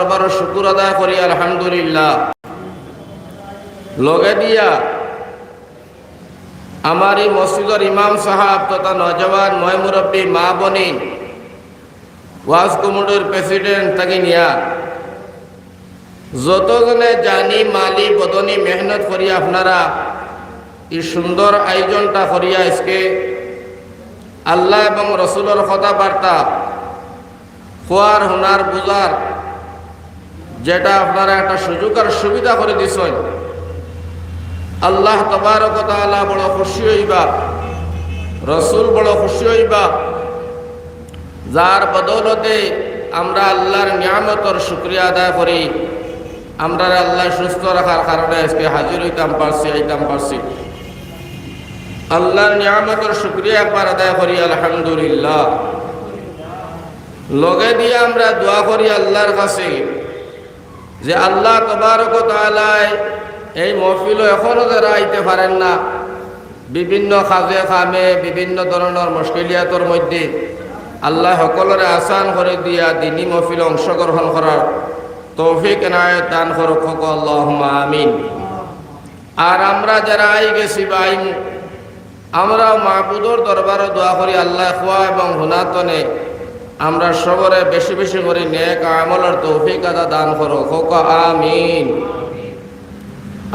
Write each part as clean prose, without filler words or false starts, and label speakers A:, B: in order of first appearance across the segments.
A: আবার শুকুর আদায় করি আলহামদুলিল্লাহ। লগে দিয়া আমার এই মসজিদের ইমাম সাহাব তথা নজওয়ান ময় মুরব্বী মা বনি ওয়াজ কমিটির প্রেসিডেন্ট তাকে নিয়া যতজনে জানি মালি বদনি মেহনত করিয়া আপনারা এই সুন্দর আয়োজনটা করিয়া আজকে আল্লাহ এবং রসুলের কথাবার্তা খোয়ার হুনার বুঝার যেটা আপনারা একটা সুযোগ আর সুবিধা করে দিছেন, আল্লাহ তাবারক ওয়া তাআলা বড় খুশি হইবা, রসুল বড় খুশি হইবা, যার বদৌলতে আমরা আল্লাহর নিয়ামতের শুকরিয়া আদায় করি। আমরা আল্লাহ সুস্থ রাখার কারণে আজকে হাজির হইতাম পারছি, আইতাম পারছি। আল্লাহর নিয়ামতের শুকরিয়া একবার আদায় করি আলহামদুলিল্লাহ। লগে দিয়ে আমরা দোয়া করি আল্লাহর কাছে যে আল্লাহ তাবারক ওয়া তাআলা এই মহফিলও এখনো যারা আইতে পারেন না, বিভিন্ন কাজে কামে বিভিন্ন ধরনের মুশকিলিয়াতের মধ্যে আল্লাহ সকলরে আসান করে দিয়া দিনী মহফিলে অংশগ্রহণ করার তৌফিক এনায়েত দান করুক, আল্লাহুম্মা আমিন। আর আমরা যারা আই গেছি বা আইমু, আমরাও মাহবুদর দরবারে দোয়া করি আল্লাহ খোয়া এবং হুনাতনে আমরা সবরে বেশি বেশি করে নেক আমলের তৌফিক আদা দান করুক, আমিন।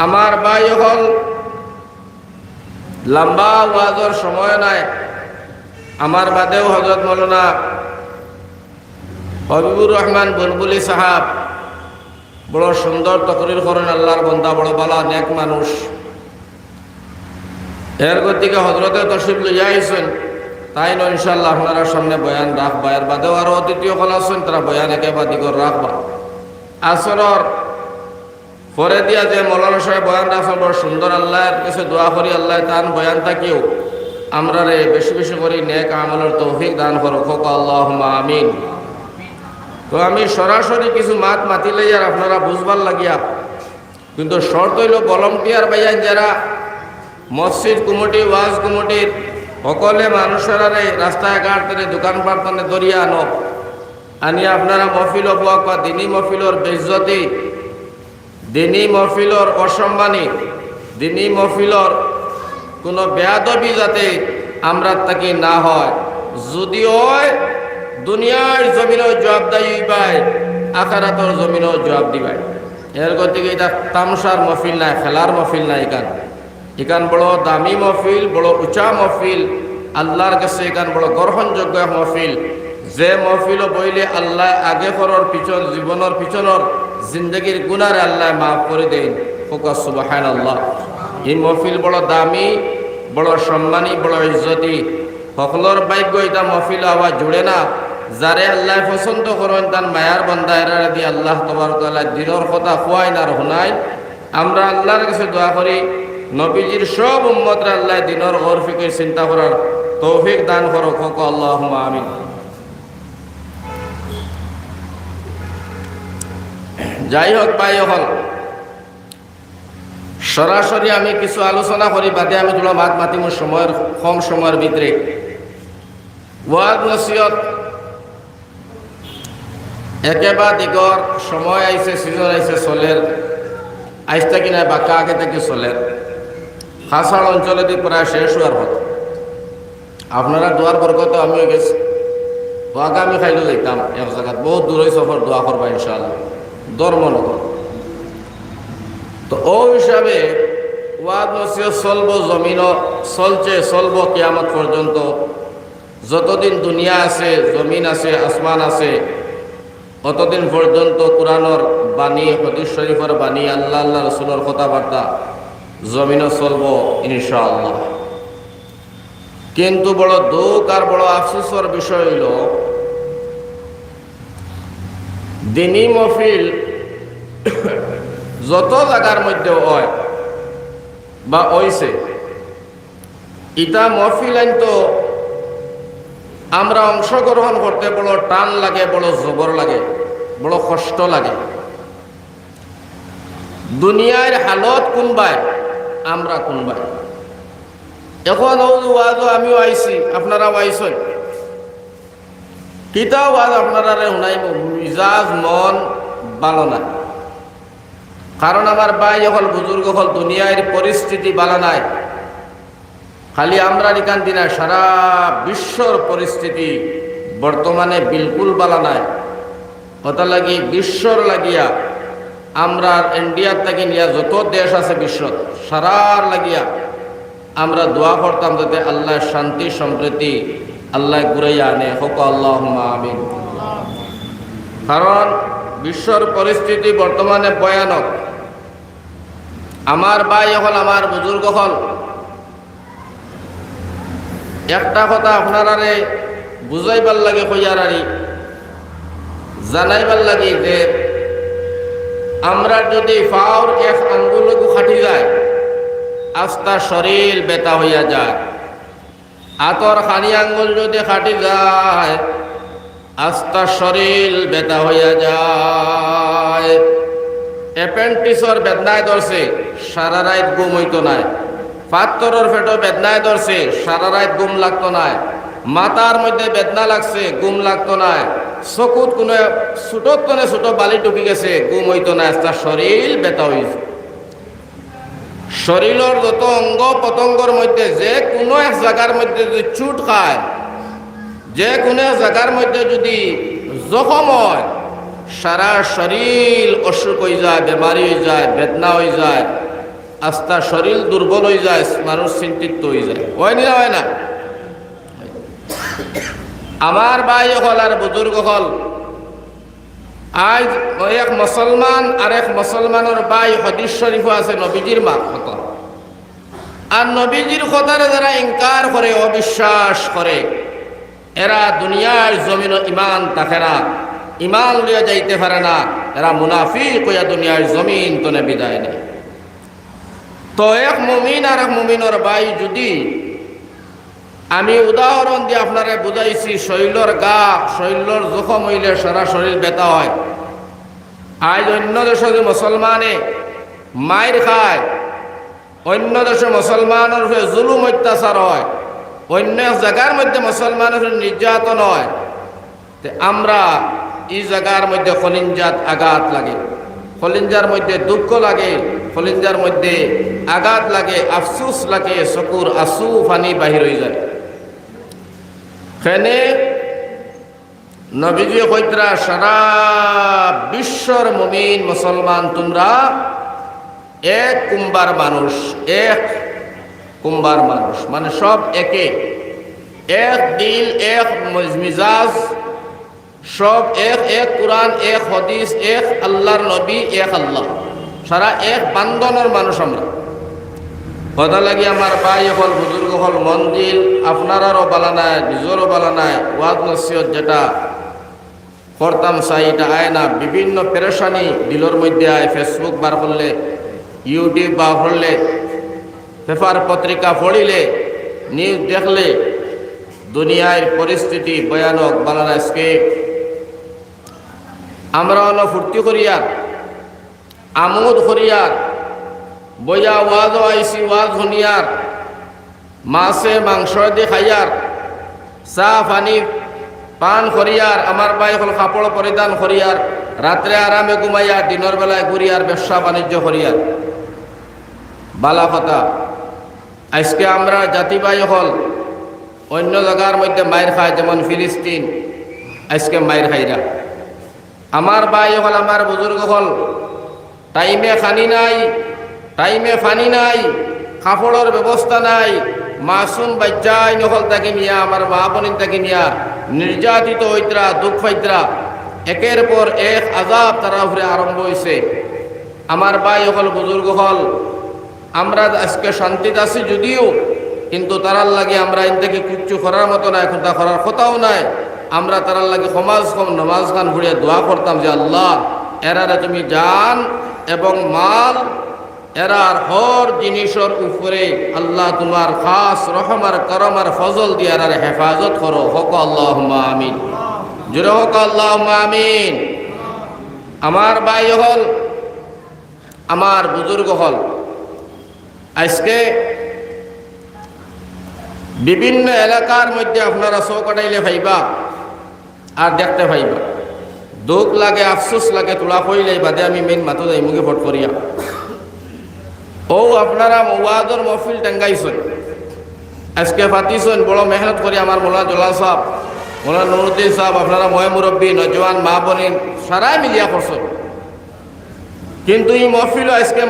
A: আমার ভাই হল লম্বা ওয়াজের সময় নাই, আমার বাদেও হযরত মাওলানা হবিবুর রহমান বুলবুলি সাহাব বড় সুন্দর তকরির করেন। আল্লাহর বান্দা, বড় বালা নেক মানুষ। এর গতিকে হজরতে তশরিফ লইয়া আইছেন, তাই না ইনশাআল্লাহ আপনারা সামনে বয়ান রাখবা। এর বাদেও আরো অতিথি সকল আছেন, তারা বয়ান একেবারে দিগর রাখবা। আসরের পরে দিয়া যে মৌলানা সাহেব বয়ান রাখছেন বড় সুন্দর, আল্লাহর কাছে দোয়া করি আল্লাহ তান বয়ান থাকিও আমরা রে বেশি বেশি করি নেক আমলের তৌফিক দান করুক, আল্লাহুম্মা আমিন। তো আমি সরাসরি কিছু মাতিলে আর আপনারা বুঝবার লাগিয়া, কিন্তু শর্ত হইল ভলান্টিয়ার ভাইয়ান যারা মসজিদ কমিটি ওয়াজ কমিটির সকলে মানুষেরা রাস্তায় ঘাট থেকে দোকানপাট মানে দরিয়া আনি আপনারা মহফিল হওয়া বা দিনী মহফিলর বেইজ্জতি, দিনী মহফিলর অসম্মানী, দিনী মহফিলর কোনো বেয়াদবি যাতে আমরা তাকে না হয়। যদি হয় দুনিয়ার জমিনও জবাবদারি হইবাই, আখিরাতের জমিনও জবাব দিবাই। এর গতিকে এটা তামসার মহফিল নাই, খেলার মহফিল নাই। এখান বড় দামি মহফিল, বড় উঁচা মহফিল, আল্লাহর কাছে এখান বড় গ্রহণযোগ্য মহফিল। যে মহফিল বইলে আল্লাহ আগে করার পিছন জীবনের পিছনের জিন্দগির গুনারে আল্লাহ মাফ করে দেন, সুবহানাল্লাহ। এই মহফিল বড় দামি, বড় সম্মানী, বড় ইজ্জতি। সকলের ভাগ্য এটা মহফিল আওয়াজ জুড়ে না। যারে আল্লাহ পছন্দ করেন তার মায়ার বান্দা এরা দিয়ে আল্লাহ তাবারক ওয়া তাআলা দিনের কথা খুয়াই না হুনাই। আমরা আল্লাহর কাছে দোয়া করি নবীজির সব উম্মতরা আল্লাহ দিনের গৌর ফিকির চিন্তা করার তৌফিক দান করুক, আল্লাহুম্মা আমিন। যাই হোক ভাই হল, সরাসরি আমি কিছু আলোচনা করি, বাদে আমি তোলা মাতিম সময়ের কম সময়ের ভিতরে। ওয়াজ নসিহত একেবারে দিগর সময় আইছে, সিজন আইছে, চলের আইসটা কিনা বাঁকা আগে থেকে চলের। খাসাড় অঞ্চলে দিয়ে প্রায় শেষ হওয়ার কথা। আপনারা দোয়ার বরকতে আমিও গেছি, আগামী খাইলে যাইতাম এক জায়গায়, বহুত দূর সফর দোয়া করবা ইনশাআল্লাহ, ধর্মনগর। তো ও হিসাবে ওয়াজ নসিহত চলবো, জমিনও চলছে, চলবো কিয়ামত পর্যন্ত। যতদিন দুনিয়া আছে, জমিন আছে, আসমান আছে, অতদিন পর্যন্ত কোরআনের বাণী, হাদিস শরীফের বাণী, আল্লাহ আল্লাহ রসুলের কথাবার্তা জমিনও চলবো ইনশাআল্লাহ। কিন্তু বড় দুঃখ আর বড় আফসোসের বিষয় হইল, দিনী মহফিল যত জায়গার মধ্যে হয় বা হইছে, ইটা মহফিল আইন তো আমরা অংশগ্রহণ করতে বড় টান লাগে, বড় জবর লাগে, বড় কষ্ট লাগে। দুনিয়ার হালত কোনবাই, আমরা কোনবাই। এখন ওয়াজও আমিও আইছি, আপনারাও আইছেন, কিতাও আজ আপনারা শুনাইব মিজাজ মন ভালো না। কারণ আমার ভাই হল বুজুর্গ হল দুনিয়ার পরিস্থিতি ভালো নাই। খালি আমরা নিকান দিনা সারা বিশ্বর পরিস্থিতি বর্তমানে বিলকুল ভালো নাই। কথা লাগি বিশ্বর লাগিয়া আমরা ইন্ডিয়ার থেকে নিয়ে যত দেশ আছে বিশ্ব সারার লাগিয়া আমরা দোয়া করতাম যাতে আল্লাহ শান্তি সম্প্রীতি আল্লাহ ঘুরাইয়া আনে। হোক আল্লাহুম্মা আমিন। কারণ বিশ্বর পরিস্থিতি বর্তমানে ভয়ানক। আমার ভাই হল আমার বুজুর্গ হল একটা কথা আপনারারে বুঝাইবার লাগে কইয়ারারি জানাইবার লাগে যে আমরা যদি পাওর এক আঙ্গুলকু খাটি যায় আস্তা শরীর বেতা হইয়া যায়। আতর খানি আঙ্গুল যদি খাটি যায় আস্তা শরীর বেতা হইয়া যায়। অ্যাপেন্ডিক্সর বেদনায় ধরছে সারা রাত ঘুম হইতো নাই। পাত্তরের পেটও বেদনায় ধরছে সারা রাত ঘুম লাগতো নাই। মাথার মধ্যে বেদনা লাগছে ঘুম লাগতো নাই। চকুত কোনো ছোটত মানে ছোট বালি ঢুকি গেছে ঘুম হইতো না। তার শরীর বেতা হয়েছে। শরীরের যত অঙ্গ পতঙ্গর মধ্যে যে কোনো এক জায়গার মধ্যে যদি চুট খায়, যে কোনো এক জায়গার মধ্যে যদি জখম হয়, সারা শরীর অসুখ হয়ে যায়, বেমারি হয়ে যায়, বেদনা হয়ে যায়, আস্তা শরীর দুর্বল হয়ে যায়, মানুষ চিন্তিত হয়ে যায়। হয় না হয় না? আমার ভাই হল আর বুজুর্গ হল আজ এক মুসলমান আর এক মুসলমানের ভাই হাদিস শরীফ আছে নবীজির মা কথা। আর নবীজির কথারে যারা ইনকার করে অবিশ্বাস করে এরা দুনিয়ার জমিন ইমান থাকে না, ইমান লিয়ে যাইতে পারে না। এরা মুনাফিক হইয়া দুনিয়ার জমিন তনে বিদায় নেয়। তো এক মুমিন আর এক মুমিনের ভাই যদি আমি উদাহরণ দিয়ে আপনারা বুঝাইছি শরীরের গা শরীরের জখম হইলে সারা শরীর ব্যথা হয়। আজ অন্য দেশে যে মুসলমানে মায়ের খায়, অন্য দেশে মুসলমানের জুলুম অত্যাচার হয়, অন্য জায়গার মধ্যে মুসলমানের নির্যাতন হয়, আমরা এই জায়গার মধ্যে কলিঞ্জাত আঘাত লাগে, কলিঞ্জার মধ্যে দুঃখ লাগে, কলিঞ্জার মধ্যে আঘাত লাগে, আফসুস লাগে, চকুর আসু ফানি বাহির হয়ে যায়। সেনে নবীজি কইতরা সারা বিশ্বর মুমিন মুসলমান তোমরা এক কুম্বার মানুষ, এক কুম্বার মানুষ মানে সব একে, এক দিল, এক মিজাজ, সব এক, এক কোরআন, এক হাদিস, এক আল্লাহর নবী, এক আল্লাহ, সারা এক বান্ধনের মানুষ আমরা। কথা লাগি আমার ভাই হল বুজুর্গ হল মন্দির আপনারারও বালা নাই, নিজেরও বালা নাই। ওয়াজ নসিহত যেটা করতাম চাই এটা আয় না। বিভিন্ন পেরেশানি দিলের মধ্যে আয়। ফেসবুক বার করলে, ইউটিউব বার করলে, পেপার পত্রিকা পড়িলে, নিউজ দেখলে দুনিয়ার পরিস্থিতি ভয়ানক বালা না। আজকে আমরা হলো ফুর্তি করিয়ার, আমোদ করিয়ার, বইয়া ওয়াজও আইসি, ওয়াজ শুনিয়ার, মাছে মাংস দিয়ে খাইয়ার, চাহ পানি পান করিয়ার, আমার ভাই হল কাপড় পরিধান করিয়ার, রাত্রে আরামে ঘুমাইয়ার, দিনের বেলায় ঘুরিয়ার, ব্যবসা বাণিজ্য করিয়ার। বালা কথা। আজকে আমরা জাতি ভাই হল অন্য জায়গার মধ্যে মায়ের খায়, যেমন ফিলিস্তিন আজকে মায়ের খাইরা। আমার ভাই হল আমার বুজুর্গ হল টাইমে খানি নাই, টাইমে পানি নাই, কাপড়ের ব্যবস্থা নাই, মাসুম বাচ্চাই নহল তাকে নিয়া, আমার মা বোনিন তাকে নিয়া নির্যাতিত হইতরা, দুঃখ পাইতরা, একের পর এক আজাব তারা উপরে আরম্ভ হয়েছে। আমার ভাই হল বুজুর্গ হল আমরা আজকে শান্তিতে আছি যদিও, কিন্তু তারার লাগে আমরা এন থেকে কিচ্ছু করার মতো নাই, কোনটা করার কথাও নাই। আমরা তারার লাগে সমাজ নমাজ খান ঘুরিয়ে দোয়া করতাম যে আল্লাহ এরারে তুমি জান এবং মাল এরার হর জিনিসের উপরে আল্লাহ তোমার খাস রহমার করমার ফজল দিয়ে এরার হেফাজত করো। হক আল্লাহুম্মা আমিন, জোরে হক আল্লাহুম্মা আমিন। আমার ভাই হল আমার বুজুর্গ হল আজকে বিভিন্ন এলাকার মধ্যে আপনারা চৌকাটাইলে ভাইবা আর দেখতে ভাইবা দুঃখ লাগে, আফসোস লাগে, তোলা কইলে বাদে আমি মেন মাথা যাই মুখে ফট করিয়া। ও আপনারা ওয়াদর মহফিল টাঙ্গাইছেন, আজকে পাতিছেন, বড় মেহনত করি আমার মোলানা জলাল সাহেব, মোলানা নুরুদ্দিন সাহেব, আপনারা ময় মুরব্বী, নজওয়ান মা বোনেন সারাই মিলিয়া করছেন। কিন্তু এই মহফিল আজকে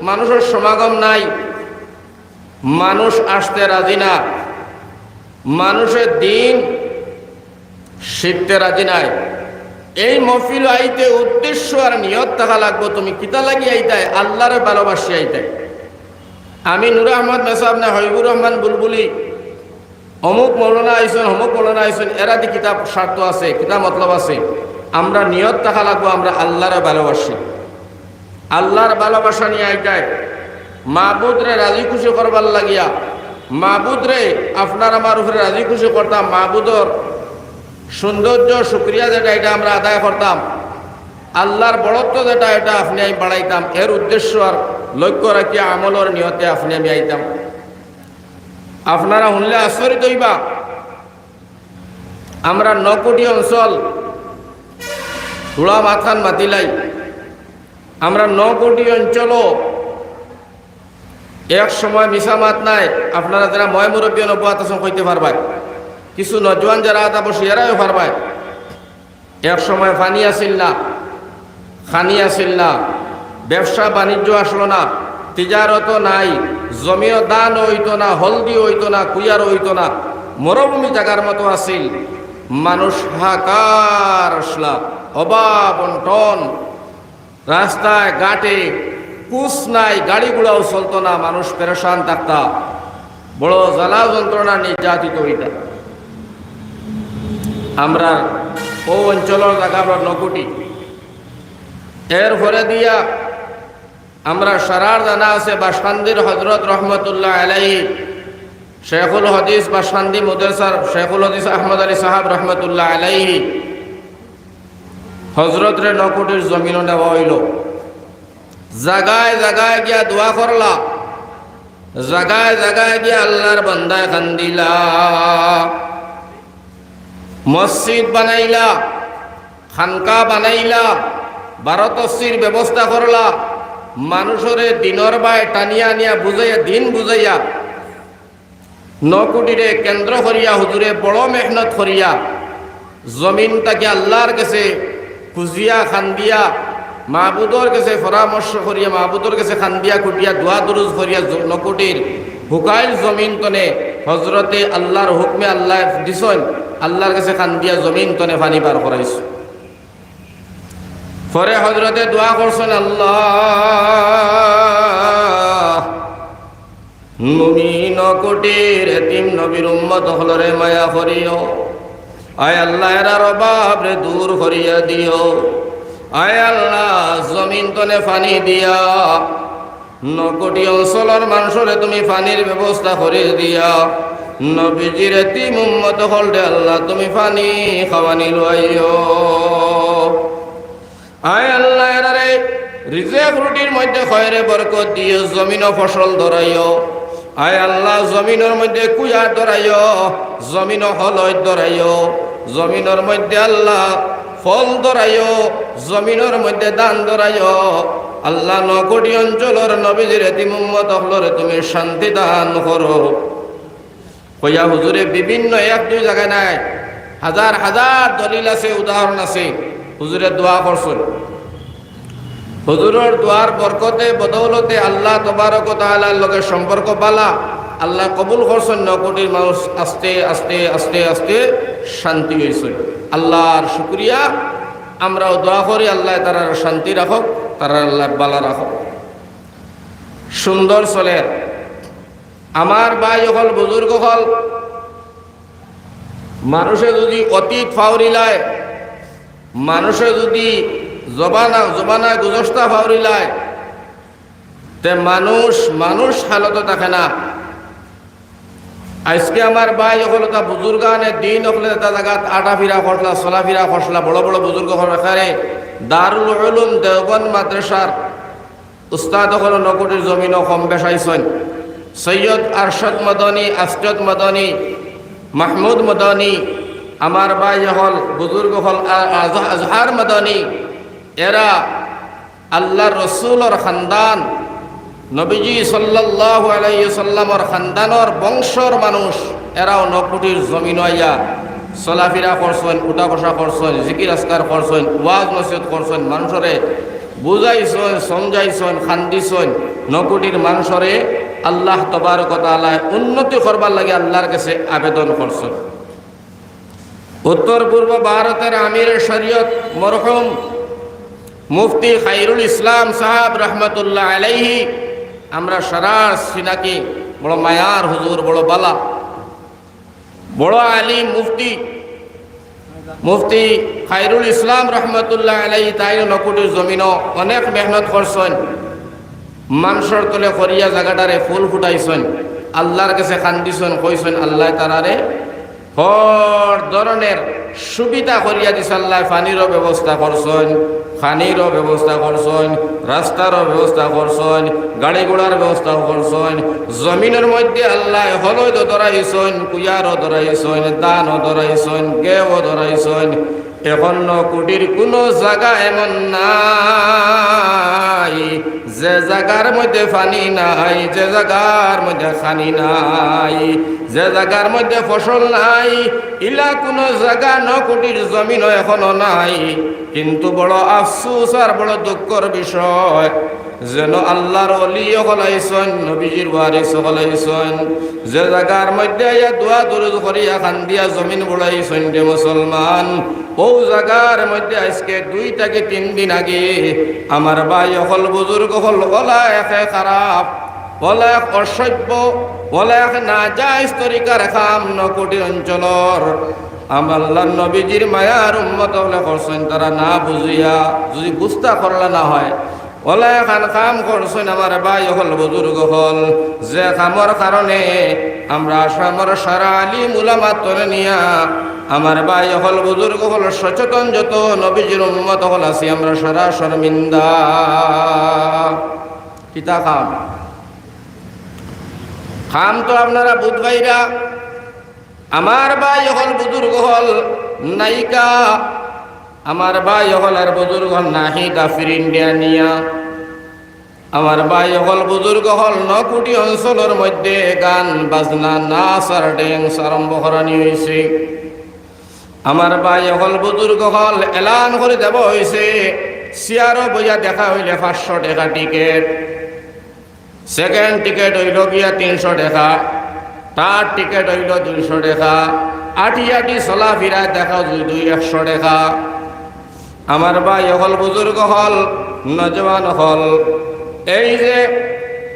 A: মানুষের সমাগম নাই, মানুষ আসতে রাজি না, মানুষের দিন শিখতে রাজি নাই। এই মহফিল আইতে উদ্দেশ্য আর নিয়ত থাকা লাগবো, তুমি কিতা লাগি আইতাই, আল্লাহর ভালোবাসি আইতাই। আমি নুর আহমদ মেসাব না হবিবুর রহমান বুলবুলি অমুক মৌলানা আইসন, অমুক মৌলানা আইসন, এরা দি কিতাব স্বার্থ আছে, কিতাব মতলব আছে। আমরা নিয়ত থাকা লাগবো, আমরা আল্লাহর ভালোবাসি, আল্লাহর ভালোবাসা নিয়ে আইতাই। মাহবুদরে রাজি খুশি করবার লাগিয়া, মাহবুদরে আপনার আমার উপরে রাজি খুশি করতাম, মাহবুদর সৌন্দর্য শুক্রিয়া যেটা এটা আমরা আদায় করতাম, আল্লাহর বড়ত্ব যেটা এটা আপনি আমি বাড়াইতাম। এর উদ্দেশ্য আর লক্ষ্য রাখিয়া আমলের নিয়তে আপনি আমি আইতাম। আপনারা শুনলে আশ্চর্য হইবা, আমরা 9 কোটি অঞ্চল ধুলা মাথান মাতিলাই, আমরা 9 কোটি অঞ্চলও এক সময় মিশা মাত নাই। আপনারা যারা ময় মুরব্বী নবাত আছেন কইতে পারবাই, কিছু নজওয়ান যারা আতা বসে এরাও পারবাই। এক সময় পানি আসিল না, খানি আসিল না, ব্যবসা বাণিজ্য আসলো না, তিজারত নাই, জমিও দান হইতো না, হলদি হইতো না, কুইয়ার হইতো না, মরুভূমি জায়গার মতো আসিল। মানুষ হাহাকার আসলা, অভাব অনটন, রাস্তায় ঘাটে কুচ নাই, গাড়িগুলাও চলতো না, মানুষ পেরেশান থাকতা, বড় জ্বালা যন্ত্রণা নির্যাতিত হইতা। আমরা ও অঞ্চলের জায়গা আমরা 9 কোটি। এর পরে দিয়া আমরা সারার জানা আছে বাসকান্দির হজরত রহমতুল্লাহ আলাইহি, শেখুল হদিস বাসকান্দি মুদাসার শেখুল হদিস আহমদ আলী সাহাব রহমতুল্লাহ আলাইহি হজরত রে 9 কোটির জমিনও নেওয়া হইল। জাগায় জাগায় গিয়া দোয়া করলা, জাগায় জাগায় গিয়া আল্লাহর বান্দায় কান্দিলা, মসজিদ বানাইলা, খানকা বানাইলা, ভারতশ্রীর ব্যবস্থা করলা, মানুষরে দিনর বাই টানিয়া নিয়া বুঝাইয়া দিন বুঝাইয়া 9 কোটিরে কেন্দ্র করিয়া হুজুরে বড় মেহনত করিয়া জমিনটাকে আল্লাহর কাছে খুঁজিয়া খান্দিয়া, মাহবুদর কাছে পরামর্শ করিয়া, মাহবুদর কাছে খান্দিয়া খুটিয়া দোয়া দুরুজ করিয়া 9 কোটির হুকাইল জমিন তনে হজরতে আল্লাহর হুকমে আল্লাহ দিছেন, আল্লাহর কাছে খান্দিয়া জমিন তনে পানি পার করাইছ। পরে হজরতে দোয়া করছেন, আল্লাহ মুমিন কোটির এতিম নবীর উম্মত হলরে মায়া করিও, আয় আল্লাহ এরার অভাব রে দূর করিয়া দিও, আয় আল্লাহ জমিন তনে পানি দিয়া 9 কোটি অঞ্চলের মানুষরে তুমি পানির ব্যবস্থা করে দিয়া, নবীজির এতিম উম্মত হলরে আল্লাহ তুমি পানি খাওয়ানি লইও, আয় আল্লাহ এরারে রিজেক রুটির মধ্যে খয়রে বরকত দিও, জমিনও ফসল ধরাইও, আয় আল্লাহ জমিনের মধ্যে কুয়ার ধরাইও, জমিনও হলয় ধরাইও, জমিনের মধ্যে আল্লাহ ফল ধরাইও, জমিনের মধ্যে দান ধরাইও, আল্লাহ 9 কোটি অঞ্চলের নবীজির এতিম উম্মত হলরে তুমি শান্তি দান করো। কইয়া হুজুরে বিভিন্ন 1-2 জায়গায় নাই, হাজার হাজার দলিল আছে, উদাহরণ আছে, হুজুরে দোয়া করছেন। হুজুরের দোয়ার বরকতে বদৌলতে আল্লাহ তবারক ওয়া তাআলার লগে সম্পর্ক বালা, আল্লাহ কবুল করছেন। 9 কোটির মানুষ আস্তে আস্তে আস্তে আস্তে শান্তি হয়েছে। আল্লাহর শুকরিয়া। আমরাও দোয়া করি আল্লাহ তারা শান্তি রাখক, তারা আল্লাহ বালা রাখক, সুন্দর চলে। আমার ভাই হল বুজুর্গ হল, মানুষে যদি অতীত ফাউরিলায়, মানুষে যদি জবানা গুজস্তা ফাউরিলায়, তে মানুষ হালতে থাকে না। আজকে আমার ভাই হল তা বুজুর্গানে দিন হলে তা জায়গাত আটা ফিরা খসলা, চলা ফিরা খসলা, বড় বড় বুজুর্গ হলে দারুল উলুম দেওবন্দ মাদ্রাসার উস্তাদ হল 9 কোটির জমিনও কম বেসাইছেন। সৈয়দ আরশদ মদনী, আসজদ মদনী, মাহমুদ মদনী, আমার ভাই হল বুজুর্গ হল আজহার মাদানী, এরা আল্লাহর রসুলর খানদান, নবীজি সাল্লাল্লাহু আলাইহি সাল্লামর খানদানর বংশর মানুষ। এরাও 9 কোটির জমিন আইয়া চলাফেরা করছেন, উঠা বসা করছেন, জিকির আসকার করছেন, ওয়াজ নসিহত করছেন, মানুষরে বুঝাইছেন, সমঝাইছেন, খান্দিছেন। 9 কোটির মানুষরে আল্লাহ তবারক ওয়া তাআলা উন্নতি করবার লাগে আল্লাহর কাছে আবেদন করছেন। উত্তর পূর্ব ভারতের আমির শরীয়ত মরহুম মুফতি খায়রুল ইসলাম সাহাব রহমতুল্লাহ আলাইহি, আমরা সারা সিনাকি বড় মায়ার হুজুর, বড় বালা, বড় আলিম মুফতি খায়রুল ইসলাম রহমতুল্লাহ আলাইহি তাই 9 কোটির জমিনও অনেক মেহনত করছেন। মানুষের তলে করিয়া জায়গাটারে ফুল ফুটাইছেন, আল্লাহর কাছে কান্দিছেন, কইছেন আল্লাহ তারারে হর ধরনের সুবিধা করিয়া দিছে। আল্লাহ পানিরও ব্যবস্থা করছেন, খানিরও ব্যবস্থা করছেন, রাস্তারও ব্যবস্থা করছেন, গাড়ি ঘোড়ার ব্যবস্থা করছেন। জমিনের মধ্যে আল্লাহ হলদ ধরাইছেন, কুয়ারও ধরাইছেন, দানও ধরাইছেন, গেও ধরাইছেন। এখন 9 কোটির কোনো জায়গা এমন নাই যে জায়গার মধ্যে পানি নাই, যে জায়গার মধ্যে খানি নাই, যে জায়গার মধ্যে ফসল নাই। ইলা কোনো জায়গা 9 কোটির জমিনও এখনো নাই। কিন্তু বড় আফসোস আর বড় দুঃখর বিষয়, যেন আল্লাহর ওলি হলাইছেন, নবীজির ওয়ারিস হলাইছেন, যে জায়গার মধ্যে ইয়া দোয়া দরুদ করিয়া খান্দিয়া জমিন বড়াইছেন রে মুসলমান, ও জায়গার মধ্যে আজকে 2 থেকে 3 দিন আগে আমার ভাই হল বুজুর্গ হল ওলা একে খারাপ, ওলা এক অসভ্য, ওলা এক নাজায়েজ তরিকার কাম 9 কোটি অঞ্চলর আমার আল্লাহ নবীজির মায়ার উম্মত হলে করছেন। তারা না বুঝিয়া, যদি বুঝতা করলে না হয়, ওলা এখন কাম করছেন আমার ভাই হল বুজুর্গ হল, যে কামর কারণে আমরা আসামর সারা আলিম উলামা তরে নিয়া আমার ভাই হল বুজুর্গ হল সচেতন যত নবীজির উম্মত হল আছি আমরা সারা শর্মিন্দা। কিতা খাম তো আপনারা বুধবাইরা, আমার ভাই হল বুজুর্গ হল নায়িকা, আমার ভাই হল আর বুজুর্গ হল নাহি কাফির ইন্ডিয়া নিয়া। আমার ভাই হল বুজুর্গ হল 9 কোটি অঞ্চলের মধ্যে গান বাজনা নাচ আর ড্যান্স আরম্ভ করানি হয়েছে। আমার ভাই হল বুজুর্গ হল এলান করে দেব হয়েছে, চেয়ারও বইয়া দেখা হইলে 500 টাকা টিকিট, সেকেন্ড টিকিট হইল গিয়া 300 টাকা, তার টিকিট হইল 200 টাকা, আটি চলা ফিরা দেখা 100 টাকা। আমার ভাই হল বুজুর্গ হল নজওয়ান হল এই যে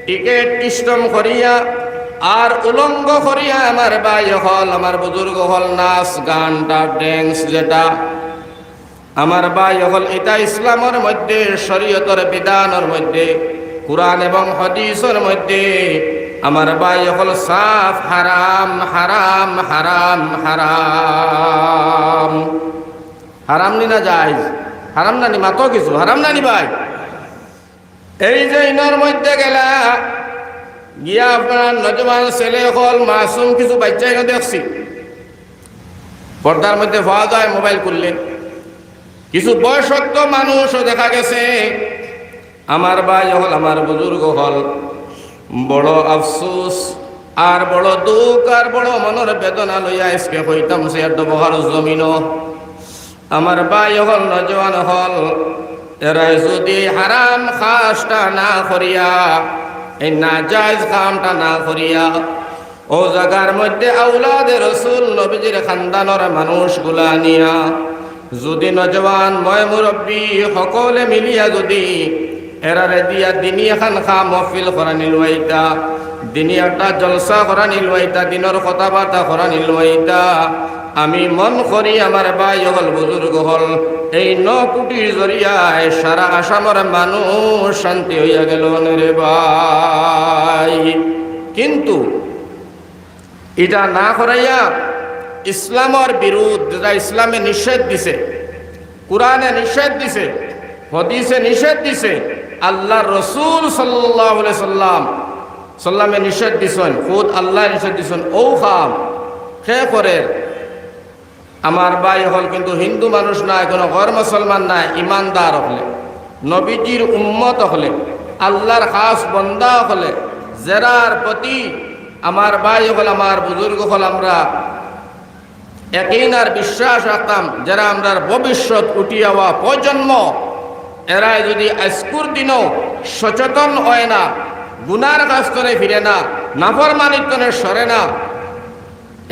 A: টিকিট সিস্টেম করিয়া আর উলঙ্গ করিয়া আমার ভাই হল আমার বুজুর্গ হল নাচ গান ড্যান্স, যেটা আমার ভাই হল এটা ইসলামের মধ্যে শরীয়তের বিধানের মধ্যে কুরআন এবং হাদিসের মধ্যে আমার ভাই হল সাফ হারাম হারাম হারাম হারাম। হারাম নি না জায়েজ, হারাম নানি মাতো কিছু হারাম নানি ভাই। এই যে ইনার মধ্যে গেলা গিয়া আপনার নজওয়ান ছেলে হল মাসুম কিছু বাচ্চা এনে দেখছি পর্দার মধ্যে পাওয়া যায়, মোবাইল করলেন কিছু বয়সত্ব মানুষও দেখা গেছে। আমার ভাই হল আমার বুজুর্গ হল বড় আফসোস আর বড় দুঃখ আর বড় মনের বেদনা লইয়া আজকে হইতাম সে বহার জমিন। আমার ভাই হল নজওয়ান হল এরা যদি হারাম খাসটা না করিয়া, এই নাজায়েজ কামটা না করিয়া, ও জায়গার মধ্যে আউলাদে রসুল নবীজির খানদানের মানুষগুলা নিয়া যদি নজওয়ান ময় মুরব্বী সকলে মিলিয়া যদি এরারে দিয়া দিনী এখন খা মহফিল করা নিলুয়াইতা, দিনী একটা জলসা করা নিলুয়াইতা, দিনের কথাবার্তা করা নিলুয়াইতা, আমি মন করি আমার ভাই হল বুজুর্গ হল এই 9 কোটির জরিয়ায় সারা আসামের মানুষ শান্তি হইয়া গেল রে ভাই। কিন্তু এটা না করাইয়া ইসলামের বিরুদ্ধে, যেটা ইসলামে নিষেধ দিছে, কুরআনে নিষেধ দিছে, হাদিসে নিষেধ দিছে, আল্লাহ রসুল সাল্লাল্লাহু আলাইহি সাল্লামে নিষেধ দিছেন, খুদ আল্লাহ নিষেধ দিছেন, ও খাম খে করে আমার ভাই হল কিন্তু হিন্দু মানুষ নাই, কোনো গর মুসলমান নাই, ইমানদার হলে, নবীজির উম্মত হলে, আল্লাহর খাস বন্দা হলে, যারার প্রতি আমার ভাই হল, আমার বুজুর্গ হল, আমরা একইনার বিশ্বাস রাখতাম, যারা আমরা ভবিষ্যৎ উঠি হওয়া প্রজন্ম, এরা যদি আজকুর দিনও সচেতন হয় না, গুনার কাজ করে ফিরে না, নাফরমানিত্বনে সরে না,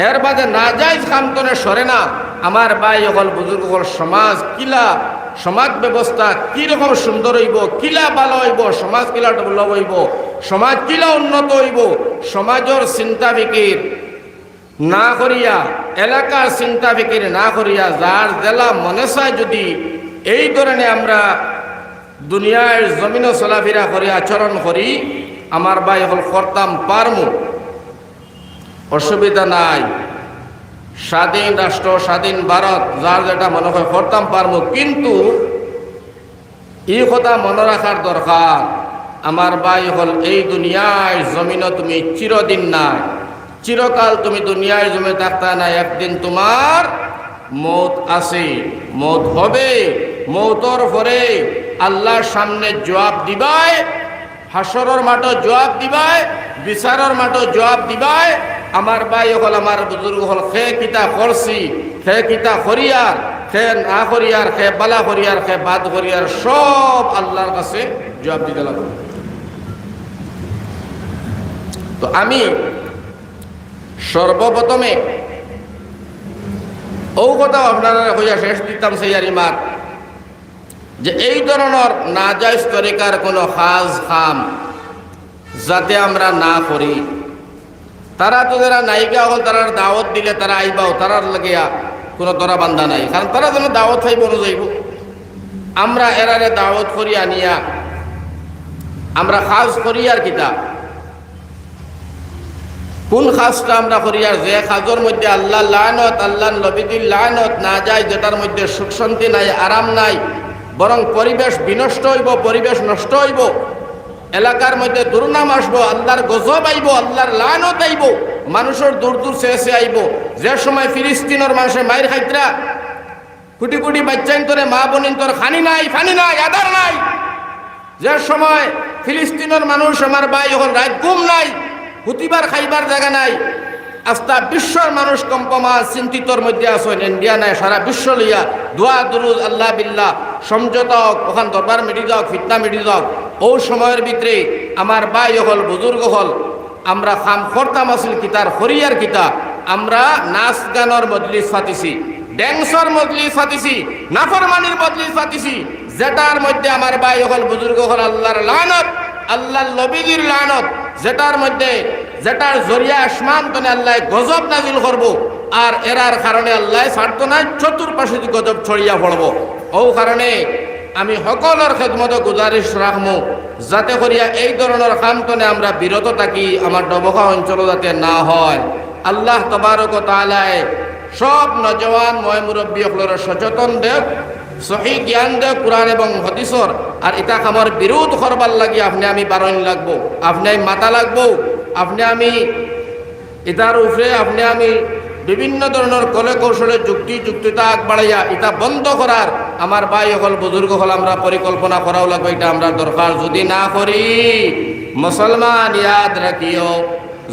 A: এর বাদে নাজাইজ কামতনে সরে না, আমার ভাই হল বুজুর্গ হল, সমাজ কিলা, সমাজ ব্যবস্থা কিরকম সুন্দর হইব, কিলা ভালো হইব, সমাজ কিলা ডেভেলপ হইব, সমাজ কিলা উন্নত হইব, সমাজের চিন্তা ফিকির না করিয়া, এলাকার চিন্তা ফিকির না করিয়া, যার জেলা মনে চায় যদি এই ধরনের আমরা দুনিয়ার জমিনও চলাফেরা করি, আচরণ করি, আমার ভাই হল করতাম পারমু, অসুবিধা নাই। স্বাধীন রাষ্ট্র, স্বাধীন ভারত, যার যেটা মনে হয় করতাম পারমু, কিন্তু এই কথা মনে রাখার দরকার, আমার ভাই হল এই দুনিয়ায় জমিনও তুমি চিরদিন নাই, চিরকাল তুমি দুনিয়ায় জমে থাকতা না, একদিন তোমার মৌত আছে, মৌত হবে, মৌতর পরে আল্লাহর সামনে জবাব দিবাই, হাসরের মাঠে জবাব দিবাই, বিচারের মাঠে জবাব দিবাই। আমার ভাই হল, আমার বুজুর্গ হল, খে কিতা করছি, খে কিতা করিয়ার, খে না করিয়ার, খে বালা করিয়ার, খে বাদ করিয়ার, সব আল্লাহর কাছে জবাব দিতে লাগবে। তো আমি সর্বপ্রথমে ও কথা আপনারা হইয়া শেষ দিতাম সেই আর ইমার, যে এই ধরনের নাজাইজ তরিকার কোনো খাজ খাম যাতে আমরা না করি। তারা তো যারা নায়িকা হল, তারার দাওয়াত দিলে তারা আইবাও, তারার লাগিয়া কোনো দরা বান্ধা নাই, কারণ তারা যেন দাওয়াত খাইব না যাইব। আমরা এরারে দাওয়াত করি আনিয়া আমরা খাজ করি আর কিতা, কোন খাজটা আমরা করি, আর যে খাজর মধ্যে আল্লাহ লানত, আল্লাহ নবীদের লানত না যায়, যেটার মধ্যে সুখ শান্তি নাই, আরাম নাই, বরং পরিবেশ বিনষ্ট হইব, পরিবেশ নষ্ট হইব, এলাকার মধ্যে দুর্নাম আসবো, আল্লাহর গজব আইব, আল্লাহর লানত আইব, মানুষের দূর দূর শেষে আইব। যে সময় ফিলিস্তিনের মানুষের মায়ের খাইতরা, কোটি কোটি বাচ্চাইন তোরে, মা বোনিন তোর খানি নাই, ফানি নাই, আদার নাই, যে সময় ফিলিস্তিনের মানুষ আমার ভাই এখন রাত ঘুম নাই, হুতিবার খাইবার জায়গা নাই, আস্তা বিশ্বর মানুষ কম্পমান চিন্তিতর মধ্যে আছেন, ইন্ডিয়া নাই, সারা বিশ্ব লইয়া দোয়া দুরুদ আল্লাহ বিল্লাহ সমঝোতা হোক, ওখান দরবার মিটি যাওক, ফিতনা মিটি যাওক। ও সময়ের ভিতরে আমার ভাই হল, বুজুর্গ হল, আমরা খাম করতাম আসিল কিতার হরিয়ার কিতা, আমরা নাচ গানের মজলিস ফাতিছি, ড্যান্সর মজলিস ফাতিছি, নাফরমানির মজলিস ফাতিছি, যেটার মধ্যে আমার ভাই হল, বুজুর্গ হল, আল্লাহর লানত, আল্লাহর নবীজির লানত, যেটার মধ্যে, যেটার জরিয়া আসমান তনে আল্লাহ গজব নাজিল করব, আর এরার কারণে আল্লাহ ছাড়তো না, চতুর্পাশে গজব ছড়িয়া পড়ব। ও কারণে আমি সকলের খেদমত গুজারিশ রাখমু, যাতে করিয়া এই ধরনের কাম তনে আমরা বিরত থাকি, আমার ডবকা অঞ্চল যাতে না হয়। আল্লাহ তবারক ওয়া তাআলা সব নজওয়ান ময় মুরব্বী সকলের সচেতন দেব, সহি জ্ঞান দেব কোরআন এবং হাদিসর, আর এটা আমার বিরোধ করবার লাগি আপনি আমি বারণ লাগবো, আপনি আমি মাথা লাগবো, আপনি আমি এটার উপরে আপনি আমি বিভিন্ন ধরনের কলে কৌশলে যুক্তিতা আগবাড়াইয়া এটা বন্ধ করার আমার ভাই হল, বুজুর্গ হল, আমরা পরিকল্পনা করাও লাগবে, এটা আমরা দরকার। যদি না করি, মুসলমান ইয়াদ রাখিও,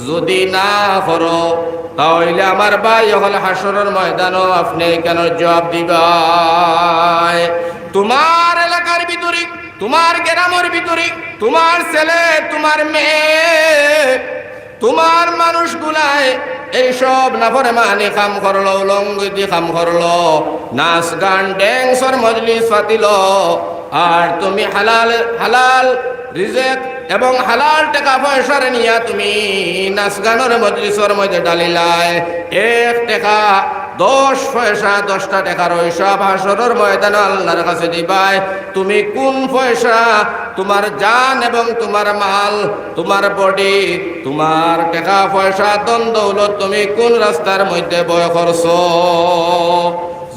A: যদি না করো তাহলে আমার ভাই হল হাসরের ময়দানও আপনি কেন জবাব দিবাই। তোমার এলাকার ভিতরে, তোমার গ্রামের ভিতরে, তোমার ছেলে, তোমার মেয়ে, তোমার মানুষগুলায় এইসব নাফরমানি কাম করলো, উলঙ্গিতি কাম করলো, নাচ গান ড্যান্সর মজলিস পাতিল, আর তুমি হালাল হালাল রিজেক এবং হালাল টাকা পয়সার নিয়া তুমি নাচ গানের মজলিসের মধ্যে ডালিলাই, 1 টাকা 10 পয়সা 10টা টাকার হিসাব হাসরের ময়দানে আল্লাহর কাছে দিবাই। তুমি কোন পয়সা, তোমার জান এবং তোমার মাল, তোমার বডি, তোমার টাকা পয়সা ধন দৌলত তুমি কোন রাস্তার মধ্যে ব্যয় করছো?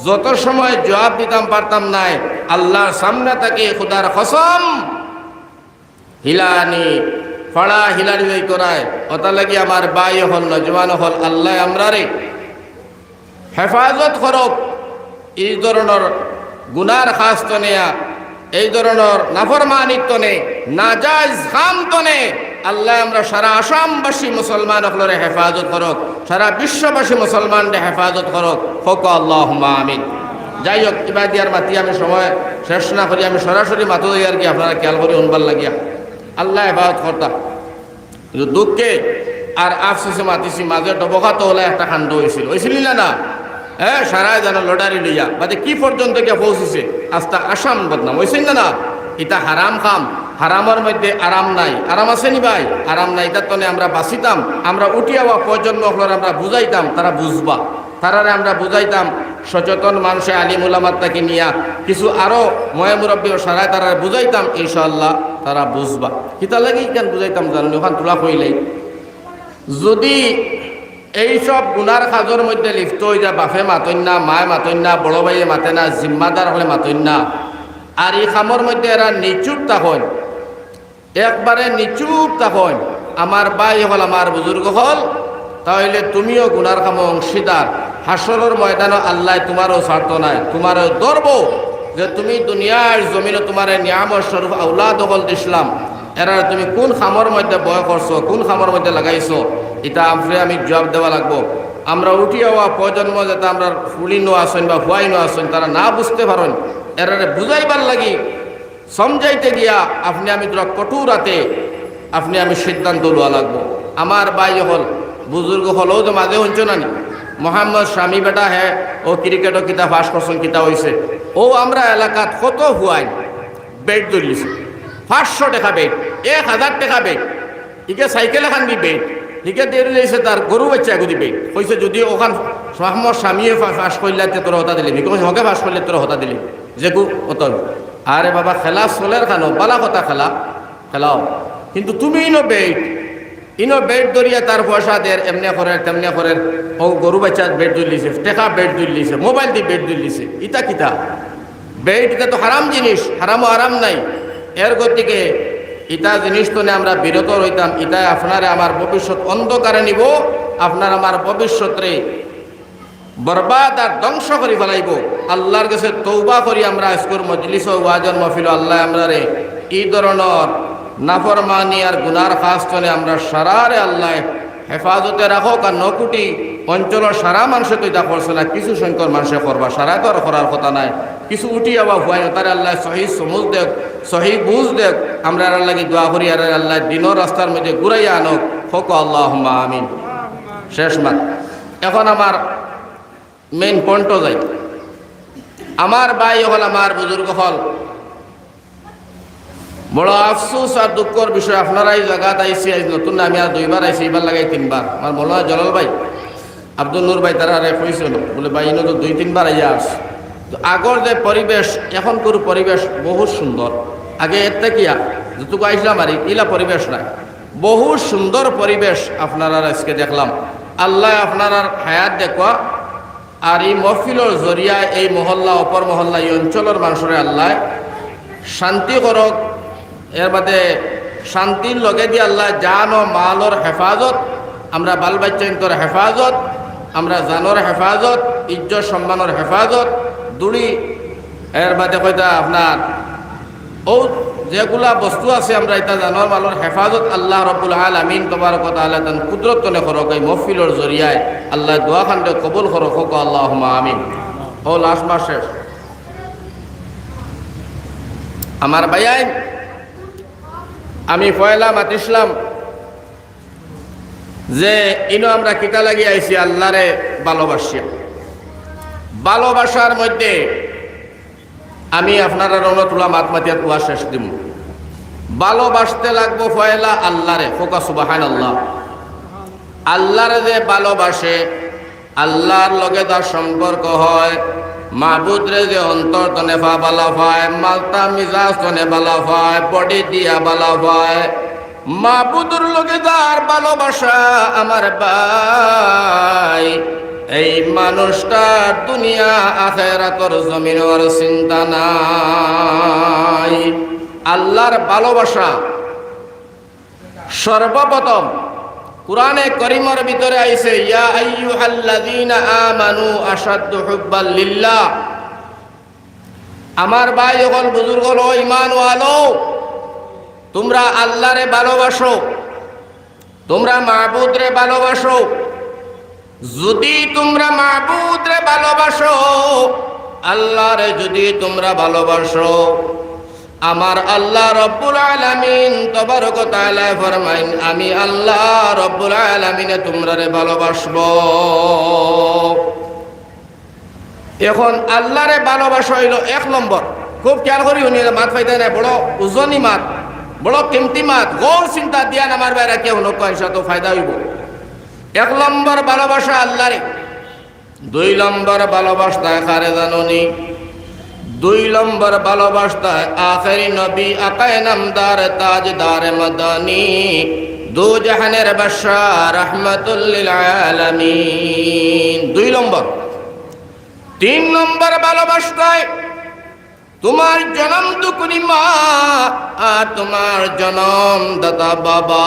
A: যত সময় জবাব দিতাম পারতাম নাই, আল্লাহর সামনে থেকে খুদার কসম হিলানি ফড়া হিলানি হয়ে করায়, ওটা লাগি আমার ভাই হল, নজওয়ান হল, আল্লাহ আমরা রে হেফাজত করক এই ধরনের গুনার খাস্ত নেয়া, এই ধরনের নাফরমানিত্ব নে, নাজাইজ খামত নে। আল্লাহ আমরা সারা আসামবাসী মুসলমান হলরে হেফাজত করক, সারা বিশ্ববাসী মুসলমানরে হেফাজত করক। হোক আল্লাহুম্মা আমিন। যাই হোক, ইবাদিয়ার মাতি আমি সময় শেষ না করি, আমি সরাসরি মাতো আর কি আপনারা খেয়াল করে উনবার লাগিয়া আল্লাহ হেফাজত করতাম। দুঃখে আর আফসোসে মাতিছি, মাঝে ডবকা তো হলে একটা কাণ্ড হয়েছিল না? হ্যাঁ, সারাই জানো লটারি লইয়া বাদে কি পর্যন্ত গিয়ে পৌঁছিছে, আস্তা আসাম বদনাম হয়েছিল না? এটা হারাম খাম, হারামের মধ্যে আরাম নাই। আরাম আছে নি ভাই? আরাম নাই। তার তনে আমরা বাঁচিতাম, আমরা উঠি আওয়া প্রজন্ম হলর আমরা বুঝাইতাম, তারা বুঝবা। তারারে আমরা বুঝাইতাম, সচেতন মানুষে আলিম উলামাত তাকে নিয়া কিছু আরো ময় মুরব্বী ও সারায় তারা বুঝাইতাম, ইনশাআল্লাহ তারা বুঝবা। কিতা লাগি কেন বুঝাইতাম জানেন? ওখান তোলা কইলেই যদি এইসব গুনার কাজের মধ্যে লিপ্ত হয়ে যায়, বাপে মাতইন না, মায় মাতইন না, বড় ভাইয়ে মাতে না, জিম্মাদার হলে মাতইন না, আর এই খামর মধ্যে এরা নিচুপ তখন, একবারে নিচুপ তখন, আমার ভাই হল, আমার বুজুর্গ হল, তাহলে তুমিও গুনার খাম অংশীদার। হাসরের ময়দানে আল্লাহ তোমারও স্বার্থ নাই, তোমারও ধরব যে তুমি দুনিয়ার জমিনে তোমার নিয়ামত স্বরূপ আউলাদ হল দিছিলাম, এরা তুমি কোন খামর মধ্যে বয় করছো, কোন খামর মধ্যে লাগাইছো, এটা আমি জবাব দেওয়া লাগবো। আমরা উঠি হওয়া প্রজন্ম যাতে আমরা ফুলি নো আসেন বা ফুয়াই নো আসেন, তারা না বুঝতে পারেন, এরারে বুঝাইবার লাগি সমঝাইতে গিয়া আপনি আমি তোরা কঠোরাতে আপনি আমি সিদ্ধান্ত লওয়া লাগবো। আমার ভাই হল, বুজুর্গ হলও তো মাঝে হইছ না নি, মোহাম্মদ স্বামী বেটা হ্যাঁ ও ক্রিকেটও কিতা ফাঁস করছেন, কিতা হয়েছে ও আমরা এলাকাত কত হুয়াই বেড ধরলিছে, 500 টাকা বেড, 1000 টাকা বেড, ইকে সাইকেল এখান দি বেড, ইকে দেরি লেগেছে তার গরু বাচ্চা এগুলি বেড হয়েছে। যদি ওখান মোহাম্মদ স্বামীয়ে ফাঁস করলে তোর হতা দিলি, হকে ফাঁস করলে তোর হতা দিলি যে গু অত। আরে বাবা, খেলা চলের খানো বালা কথা, খেলা খেলাও, কিন্তু তুমি ইনো বেড দরিয়া তার পয়সা দের এমনি করে তেমনি করে, ও গরু বাচ্চা বেড দুলিছে, টেকা বেড দুলিছে, মোবাইল দিয়ে বেড দুলিছে, ইটা কিতা বেড? এটা তো হারাম জিনিস, হারামও আরাম নাই। এর গতিকে ইটা জিনিস তো আমরা বিরত রইতাম। ইটাই আপনারে আমার ভবিষ্যৎ অন্ধকারে নিব, আপনার আমার ভবিষ্যতে বরবাদ আর ধ্বংস করে ফেলাইব। আল্লাহর কাছে তৌবা করি আমরা আজকের মজলিস ও ওয়াজন মাহফিল আল্লাহ আমরারে এই ধরনের নাফরমানি আর গুনার খাস্তনে আমরা সারারে আল্লাহ হেফাজতে রাখক। আর 9 কোটি অঞ্চলের সারা মানুষে তো এটা করছে না, কিছু সংখ্যক মানুষে করবা, সারা তো আর করার কথা নাই। কিছু উঠি আবার হুয়াই তারে আল্লাহ সহি সমুজ দেখ, সহি বুঝ দেখ। আমরা আল্লাহ দোয়া করি আর আল্লাহ দিনের রাস্তার মধ্যে ঘুরাইয়া আনক। হোক আল্লাহুম্মা আমিন। শেষ মাত। এখন আমার মেইন পয়েন্টও যাই। আমার ভাই হল, আমার বুজুর্গ হল, বড় আফসোস আর দুঃখর বিষয়, আপনারা এই জায়গাত আইসি, নতুন আমি আর 2বার আইসি, এবার লাগাই 3বার। আমার মনে হয় জলাল ভাই, আব্দুল নূর ভাই তারা কইছিল বলে ভাই ইনো তো 2-3বার আইয়া আস। তো আগর যে পরিবেশ, এখনকার পরিবেশ বহুত সুন্দর। আগে এর থেকিয়া যতটুকু আইসলাম আর ইলা পরিবেশ নাই, বহুত সুন্দর পরিবেশ আপনারা আজকে দেখলাম। আল্লাহ আপনার হায়াত দেখবা আর এই মহফিলের জরিয়া এই মহল্লা অপর মহল্লা এই অঞ্চলের মানুষের আল্লাহ শান্তি করক। এর বাদে শান্তির লগে দিয়ে আল্লাহ জান ও মালর হেফাজত, আমরা বাল বাচ্চার হেফাজত, আমরা জানোর হেফাজত, ইজ্জত সম্মানের হেফাজত দুড়ি। এর বাদে কইতা আপনার ও যেগুলা বস্তু আছে আমরা এটা জানোর মালর হেফাজত আল্লাহ রব্বুল আলামিন তবারক ওয়া তাআলা তান কুদরত তনে করক। এই মহফিলের জরিয়ায় আল্লাহ দোয়া খান্ডে কবুল করক। হোক আল্লাহুম্মা আমিন। ও লাস্ট মাস শেষ। আমার ভাইয়াই আমি পয়লা মাতিসলাম যে ইনো আমরা কিতা লাগি আইছি আল্লাহরে ভালোবাসিয়া। ভালোবাসার মধ্যে আমি আপনারা রৌনতুল্লাহ মাতমাতিয়া কুয়া শেষ দিব। ভালোবাসতে লাগবো পয়লা আল্লাহরে। ফোকা সুবহানাল্লাহ। আল্লাহরে যে ভালোবাসে, আল্লাহর লগে তার সম্পর্ক হয়, মাহবুদরে যে অন্তর তনে বালা পায়, মালতা মিজাজ তনে বালা পায়, বডি দিয়া বালা পায়, মাহবুদুর লগে তার ভালোবাসা আমার ভাই, এই মানুষটার দুনিয়া আখিরাতের জমিনের চিন্তা নাই। আল্লাহর ভালোবাসা সর্বপ্রথম কুরআনে কারীমের ভিতরে আইছে ইয়া আইয়ুহাল্লাযীনা আমানু আশাদ্দু হুব্বাল লিল্লাহ। আমার ভাই হল বুজুর্গ হল ঈমান ওয়ালো, তোমরা আল্লাহরে ভালোবাসো, তোমরা মাবুদরে ভালোবাসো। যদি তোমরা মাবুদরে ভালোবাসো, আল্লাহরে যদি তোমরা ভালোবাসো, আমার আল্লাহ রব্বুল আলামিন তবারক ওয়া তাআলা ফরমাইন আমি আল্লাহ রব্বুল আলামিনে তোমরারে ভালোবাসবো। এখন আল্লাহরে ভালোবাসা হইল এক নম্বর। খুব খেয়াল করি উনি মাত পাইতে না, বড় ওজনি মাত, বড় কিমতি মাত, গৌর চিন্তা দিয়া আমার বাইরে কেউ নকয় তো ফায়দা হইব। এক নম্বর ভালোবাসা আল্লাহরে। দুই নম্বর ভালোবাসা কারে জাননি? দুই নম্বর ভালোবাসা আখেরি নবী আকায়ে নামদার তাজদার মদনী দু জাহানের বাদশাহ রাহমাতুল লিল আলামিন। দুই নম্বর। তিন নম্বর ভালোবাসায় তোমার জনম দুকুনি মা আর তোমার জনম দাতা বাবা।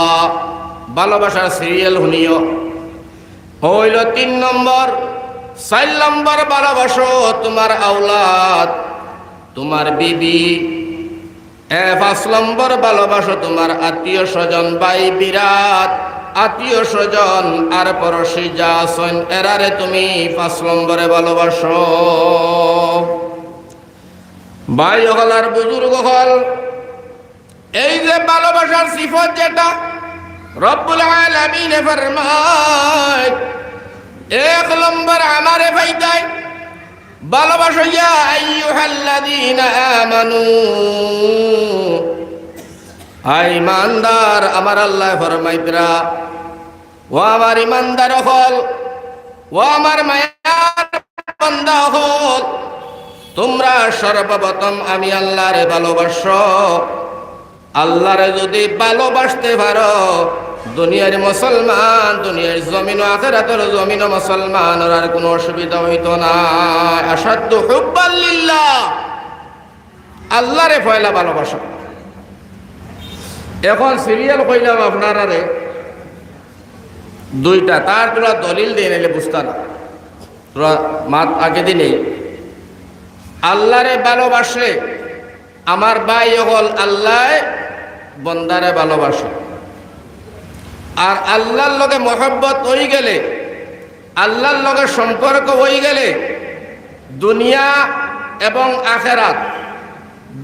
A: ভালোবাসার সিরিয়াল শুনিও হইল তিন নম্বর। চার নম্বর ভালোবাসো তোমার আওলাদ, তোমার বিবি। পাঁচ নম্বর ভালোবাসো তোমার আত্মীয় স্বজন, ভাই বিরাট আত্মীয় স্বজন আর পড়শি যা আছেন এরারে তুমি পাঁচ নম্বরে ভালোবাসো। ভাই হল আর বুজুর্গ হল, এই যে ভালোবাসার সিফত যেটা রব্বুল আলামিন ফরমায়, এক নম্বর আমারে ফাইদায় ভালোবাসো ইয়া আইয়ুহাল্লাযীনা আমানু। হাই ইমানদার, আমার আল্লাহ ফরমাইতরা ও আমার ইমানদার হল, ও আমার মায়ার বান্দা হল, তোমরা সর্বপ্রথম আমি আল্লাহরে ভালোবাসো। আল্লাহরে যদি ভালোবাসতে পারো, দুনিয়ার মুসলমান, দুনিয়ার জমিন ও আখিরাতের জমিন ও মুসলমান আর কোনো অসুবিধা হইতো না। আশাদ্দু হুব্বাল লিল্লাহ, আল্লাহরে পয়লা ভালোবাসা। এখন সিরিয়াল কইলাম আপনারারে দুইটা, তার তোরা দলিল দিয়ে নিলে বুঝতা না, তোরা মাত আগে দিনেই আল্লাহরে ভালোবাসলে আমার ভাই হল আল্লাহ বন্দারে ভালোবাসে। আর আল্লাহর লগে মহব্বত হয়ে গেলে, আল্লাহর লগে সম্পর্ক হয়ে গেলে দুনিয়া এবং আখেরাত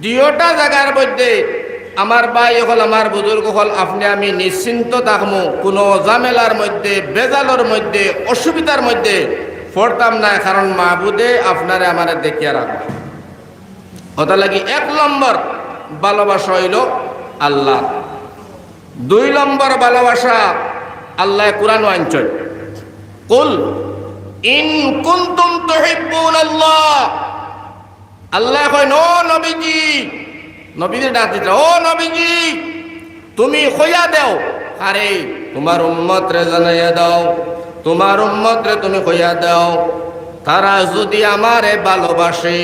A: দুইটা জায়গার মধ্যে আমার ভাই হল, আমার বুজুর্গ হল, আপনি আমি নিশ্চিন্ত থাকবো, কোনো ঝামেলার মধ্যে, বেজালের মধ্যে, অসুবিধার মধ্যে পড়তাম না। কারণ মাবুদে আপনারে আমারে দেখিয়া রাখবো। ওটা লাগি এক নম্বর ভালোবাসা হইল আল্লাহ। দুই নম্বর ভালোবাসা আল্লাহ কুরআন আনছেন, কুল ইন কুনতুম তুহিব্বুনাল্লাহ। আল্লাহ কয় ও নবীজি, নবীদের ডাক দিতে, ও নবীজি তুমি কইয়া দাও, আরে তোমার উম্মত রে জানাইয়া দাও, তোমার উম্মত রে তুমি কইয়া দাও, তারা যদি আমারে ভালোবাসে,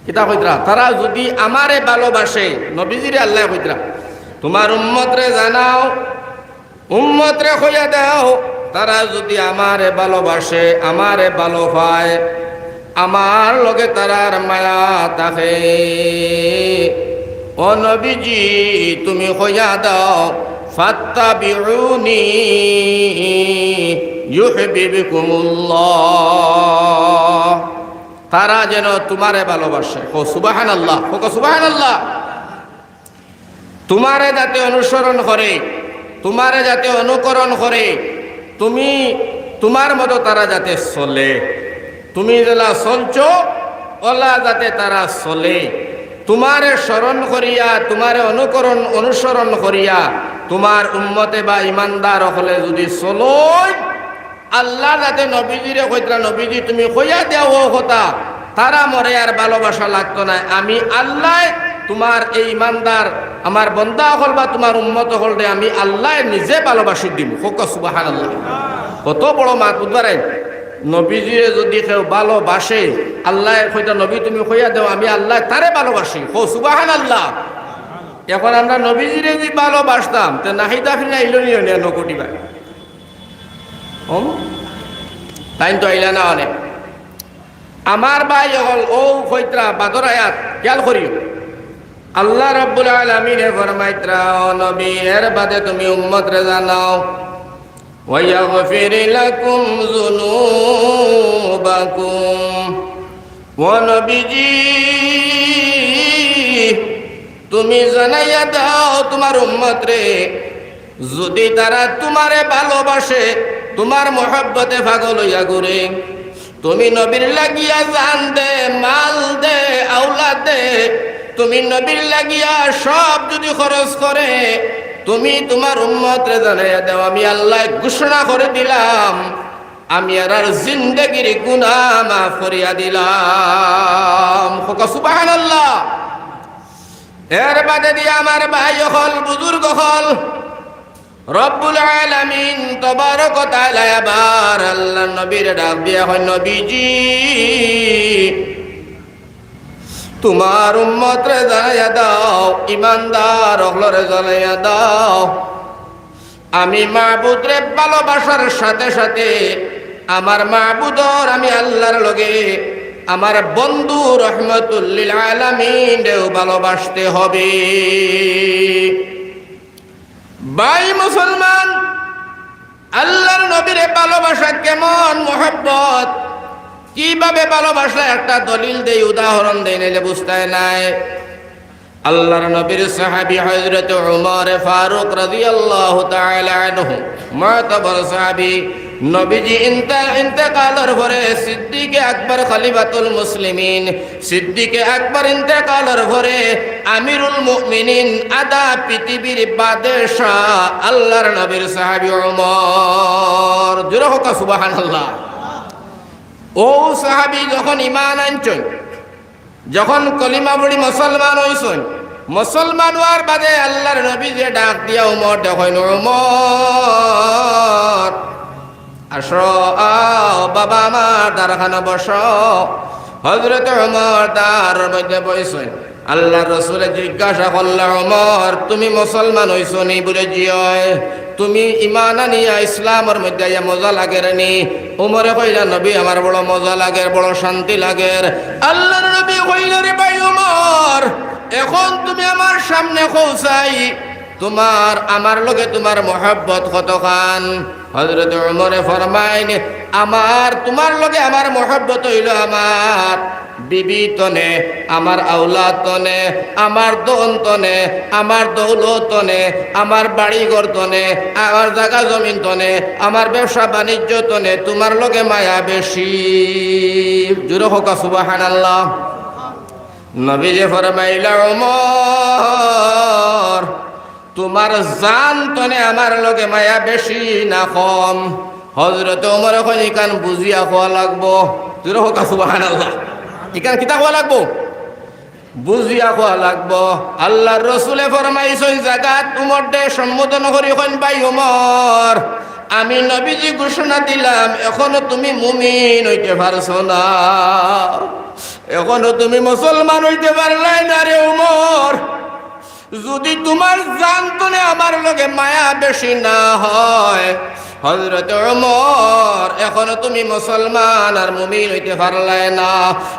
A: কিতা কইতরা, তারা যদি আমারে ভালোবাসে, নবীজিরে আল্লাহ কইতরা তোমার উম্মত রে জানাও, উম্মত রে কইয়া দাও, তারা যদি আমারে ভালোবাসে, আমারে ভালো পায়, আমার লগে তারার মায়া থাকে, ও নবীজি তুমি কইয়া দাও ফাত্তাবিউনি ইউহিব্বুকুমুল্লাহ, তারা যেন তোমারে ভালোবাসে। ও সুবহানাল্লাহ, ও সুবহানাল্লাহ। তোমারে যাতে অনুসরণ করে, তোমারে যাতে অনুকরণ করে, তুমি তোমার মতো তারা যাতে চলে, তুমি যেলা চলছো ওলা যাতে তারা চলে, তোমারে স্মরণ করিয়া, তোমারে অনুসরণ করিয়া তোমার উম্মতে বা ইমানদার হলে যদি চলো, আল্লাহ যাতে নবীজিরে কইতরা নবীজি তুমি কইয়া দেও কথা, তারা মরে আর ভালোবাসা লাগতো না, আমি আল্লাহ তোমার এই ইমানদার আমার বন্দা হল বা তোমার উম্মত হল রে আমি আল্লাহ নিজে ভালোবাসি দিব। সুবহানাল্লাহ, কত বড় মাত বুঝবারে। নবীজিরে যদি কেউ ভালোবাসে, আল্লাহ কইতা নবী তুমি কইয়া দেও আমি আল্লাহ তারে ভালোবাসি। সুবহানাল্লাহ। এখন আমরা নবীজিরে যদি ভালোবাসতাম তো নাহিদা ফিরে আইল নিয়ে নকটি ভাই, তাই তো আইলা না অনেক আমার ভাই হল ও কইত্রা বাদর আয়াত খেয়াল করিও আল্লাহ রাব্বুল আলামিন ফরমাইত্রা ও নবী এর বাদে তুমি উম্মত রে জানাও ওয়া ইয়াগফির লাকুম যুনুবাকুম ও নবীজি তুমি জানাইয়া দাও তোমার উম্মত রে যদি তারা তোমারে ভালোবাসে তোমার মহব্বতে পাগল হইয়া ঘুরে তুমি নবীর লাগিয়া জান দে মাল দে আওলাদ দে তুমি নবীর লাগিয়া সব যদি খরচ করে তুমি তোমার উম্মতরে জানাইয়া দাও আমি আল্লাহ ঘোষণা করে দিলাম আমি আর জিন্দেগির গুনাহ মাফ করিয়া দিলাম সুবহানাল্লাহ। এর বাদে দিয়ে আমার ভাই হল বুজুর্গ হল রব্বুল আলামিন তবারক ওয়া তাআলা আবার আল্লাহ নবীর ডাক দিয়া হয় নবীজি তোমার উম্মতরে জানাইয়া দাও ইমানদার হলরে জানাইয়া দাও আমি মাবুদরে ভালোবাসার সাথে সাথে আমার মাবুদর আমি আল্লাহর লগে আমার বন্ধু রহমতুল লিল আলামিনও ভালোবাসতে হবে। ভাই মুসলমান আল্লাহর নবীরে ভালোবাসা কেমন মহব্বত কিভাবে ভালোবাসা একটা দলিল দেই উদাহরণ দেই নাইলে বুঝতে নাই। আল্লাহর নবীর সাহাবী হযরত উমর ফারুক রাদিয়াল্লাহু তাআলা আনহু মুতাবার সাহাবী নবীজি ইন্তেকালের পরে সিদ্দিক আকবর খলিফাতুল মুসলিমিন সিদ্দিক আকবর ইন্তেকালের পরে আমিরুল মুমিনিন আদা পৃথিবীর বাদশাহ আল্লাহর নবীর সাহাবী উমর জোরে হোক সুবহানাল্লাহ। ও সাহাবী যখন ঈমান আনছেন যখন কলিমা পড়ি মুসলমান হইছেন মুসলমান হওয়ার বাদে আল্লাহর নবী যে ডাক দিয়া উমর দেখেন উমর আসো বাবা আমার দারখানা বসো। হযরত উমর তার মধ্যে বসেন আল্লাহর রাসূল জিজ্ঞাসা করল উমর তুমি মুসলমান হইছো নি বলে জিয় তুমি ঈমান আনিয়া ইসলামের মধ্যে আইয়া মজা লাগে নি? উমরে কইলা নবী আমার বড় মজা লাগে বড় শান্তি লাগে। আল্লাহর নবী কইল রে ভাই উমর এখন তুমি আমার সামনে কৌসাই তোমার আমার লগে তোমার মহব্বত কতখান? হযরত উমরে ফরমাইন আমার তোমার লগে আমার মহব্বত হইল আমার বিবি তনে আমার আওলাদ তনে আমার দন তনে আমার দৌলত তনে আমার বাড়ি ঘর তনে আমার জায়গা জমিন তনে আমার ব্যবসা বাণিজ্য তনে তোমার লগে মায়া বেশি। জোরে হোক সুবহানাল্লাহ। নবীজি ফরমাইলা উমর তোমার জান তনে আমার লগে মায়া বেশি না কম? হযরত উমর এখন ইকান বুঝিয়া খাওয়া লাগবো। জোরে হোক সুবহানাল্লাহ। ইকান কিতা খাওয়া লাগবো? বুঝিয়া খাওয়া লাগবো। আল্লাহর রাসূলে ফরমাইছেন জাগাত উমর দে সম্বোধন করি কইন ভাই উমর আমি নবীজি ঘোষণা দিলাম এখনো তুমি মুমিন হইতে পারছো না, এখনো তুমি মুসলমান হইতে পারলাই না রে উমর। যদি তোমার জান তনে আমার লগে মায়া বেশি না হয় হযরত উমর এখনো তুমি মুসলমান আর মুমিন হইতে পারলাই না।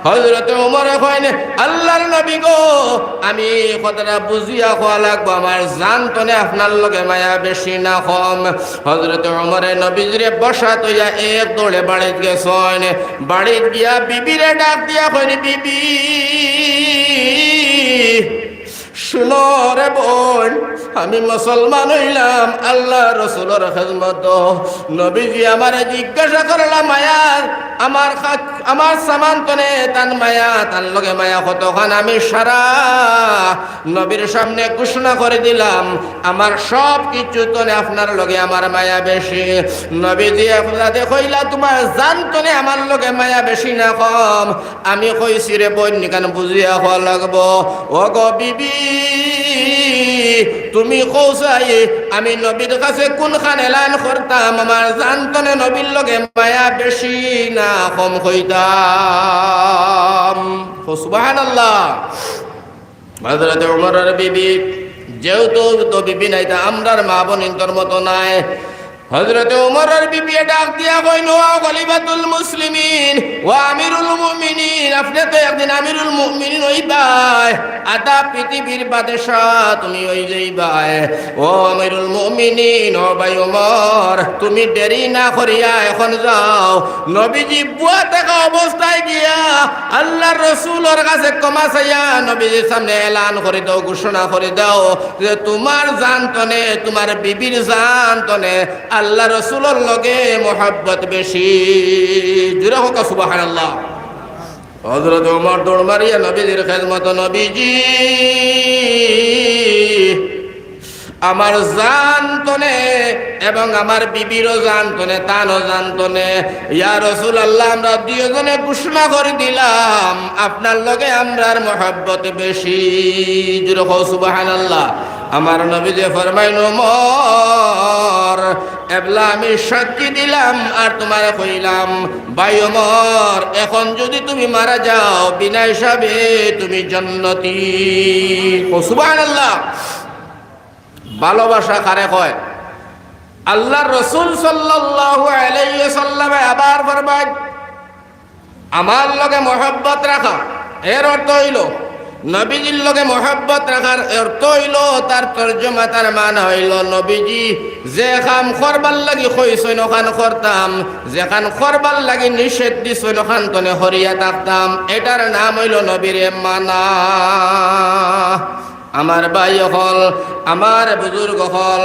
A: হযরত উমর কইন আল্লাহর নবী গো আমি কথাটা বুঝিয়া খাওয়া লাগবো আমার জান তনে আপনার লগে মায়া বেশি না কম? হযরত উমরে নবীজিরে বসা তইয়া এক দৌড়ে বাড়িত গেছেন। বাড়িত গিয়া বিবিরে ডাক দিয়া কইন বিবি শুনো রে বোন আমি মুসলমান হইলাম আল্লাহ রসুলের খেদমত। নবীজি আমার জিজ্ঞাসা করলাম মায়ার আমার সামান তনে তান মায়া তার লগে মায়া কতখান? আমি সারা নবীর সামনে ঘোষণা করে দিলাম আমার সব কিছু তনে আপনার লগে আমার মায়া বেশি। নবীজি আপনাদের কইলা তোমার জান তনে আমার লগে মায়া বেশি না কম? আমি কইছি রে বোন নিকান বুঝিয়া হওয়া লাগবো। ও গো বিবি তুমি কৌসাই আমি নবীর কাছে কোনখান এলান করতাম আমার জান তনে নবীর লগে মায়া বেশি না কম কইতাম? সুবহানাল্লাহ। হযরত উমরের বিবি যেহেতু তো বিবি নাই তা আমরার মা বোনিন্তর মতো নাই হযরতে উমরের বিবি ডাক দিয়া কইন ও খলিফাতুল মুসলিমিন ও আমিরুল মুমিনিন, আপনি তো একদিন আমিরুল মুমিনিন হইবাই, আতা পৃথিবীর বাদশাহ তুমি হই যাইবাই। ও আমিরুল মুমিনিন, ও ভাই উমর, তুমি দেরি না করিয়া এখন যাও, নবীজি বুয়া থাকা অবস্থায় গিয়া আল্লাহর রাসূলের কাছে ক্ষমা চাইয়া নবীজির সামনে এলান করে দাও, ঘোষণা করে দাও যে তোমার জান তনে, তোমার বিবির জান তনে আল্লাহ রাসূলের লগে মোহাব্বত বেশি। জোরে হোক সুবহানাল্লাহ। হযরত ওমর দৌড় মারিয়া নবীজির খেদমত, নবীজি আমার জান তনে এবং আমার বিবিরও জান তনে, তানও জান তনে, ইয়া রাসূলুল্লাহ আমরা দুইজনে ঘোষণা করে দিলাম আপনার লগে আমরার মোহাব্বত বেশি। জোরে হোক সুবহানাল্লাহ। আমার নবী যে ফরমাইন ওমর এবলা আমি সাক্ষী দিলাম আর তোমার কইলাম ভাই ওমর, এখন যদি তুমি মারা যাও বিনা হিসাবে তুমি জান্নাতি। সুবহানাল্লাহ। ভালোবাসা কারে কয়? আল্লাহর রাসূল সাল্লাল্লাহু আলাইহি ওয়াসাল্লাম আবার ফরমায় আমার লগে মোহাব্বত রাখা, এর অর্থ হইল নবীজির লগে মোহাব্বত রাখার অর্থ হইল, তার তর্জমা তার মান হইল নবীজি যে কাম করবার লাগি কইছেন ওখান করতাম, যেখান করবার লাগি নিষেধ দিছেন ওখান তনে হরিয়া থাকতাম, এটার নাম হইল নবীরে মানা। আমার ভাই হল, আমার বুজুর্গ হল,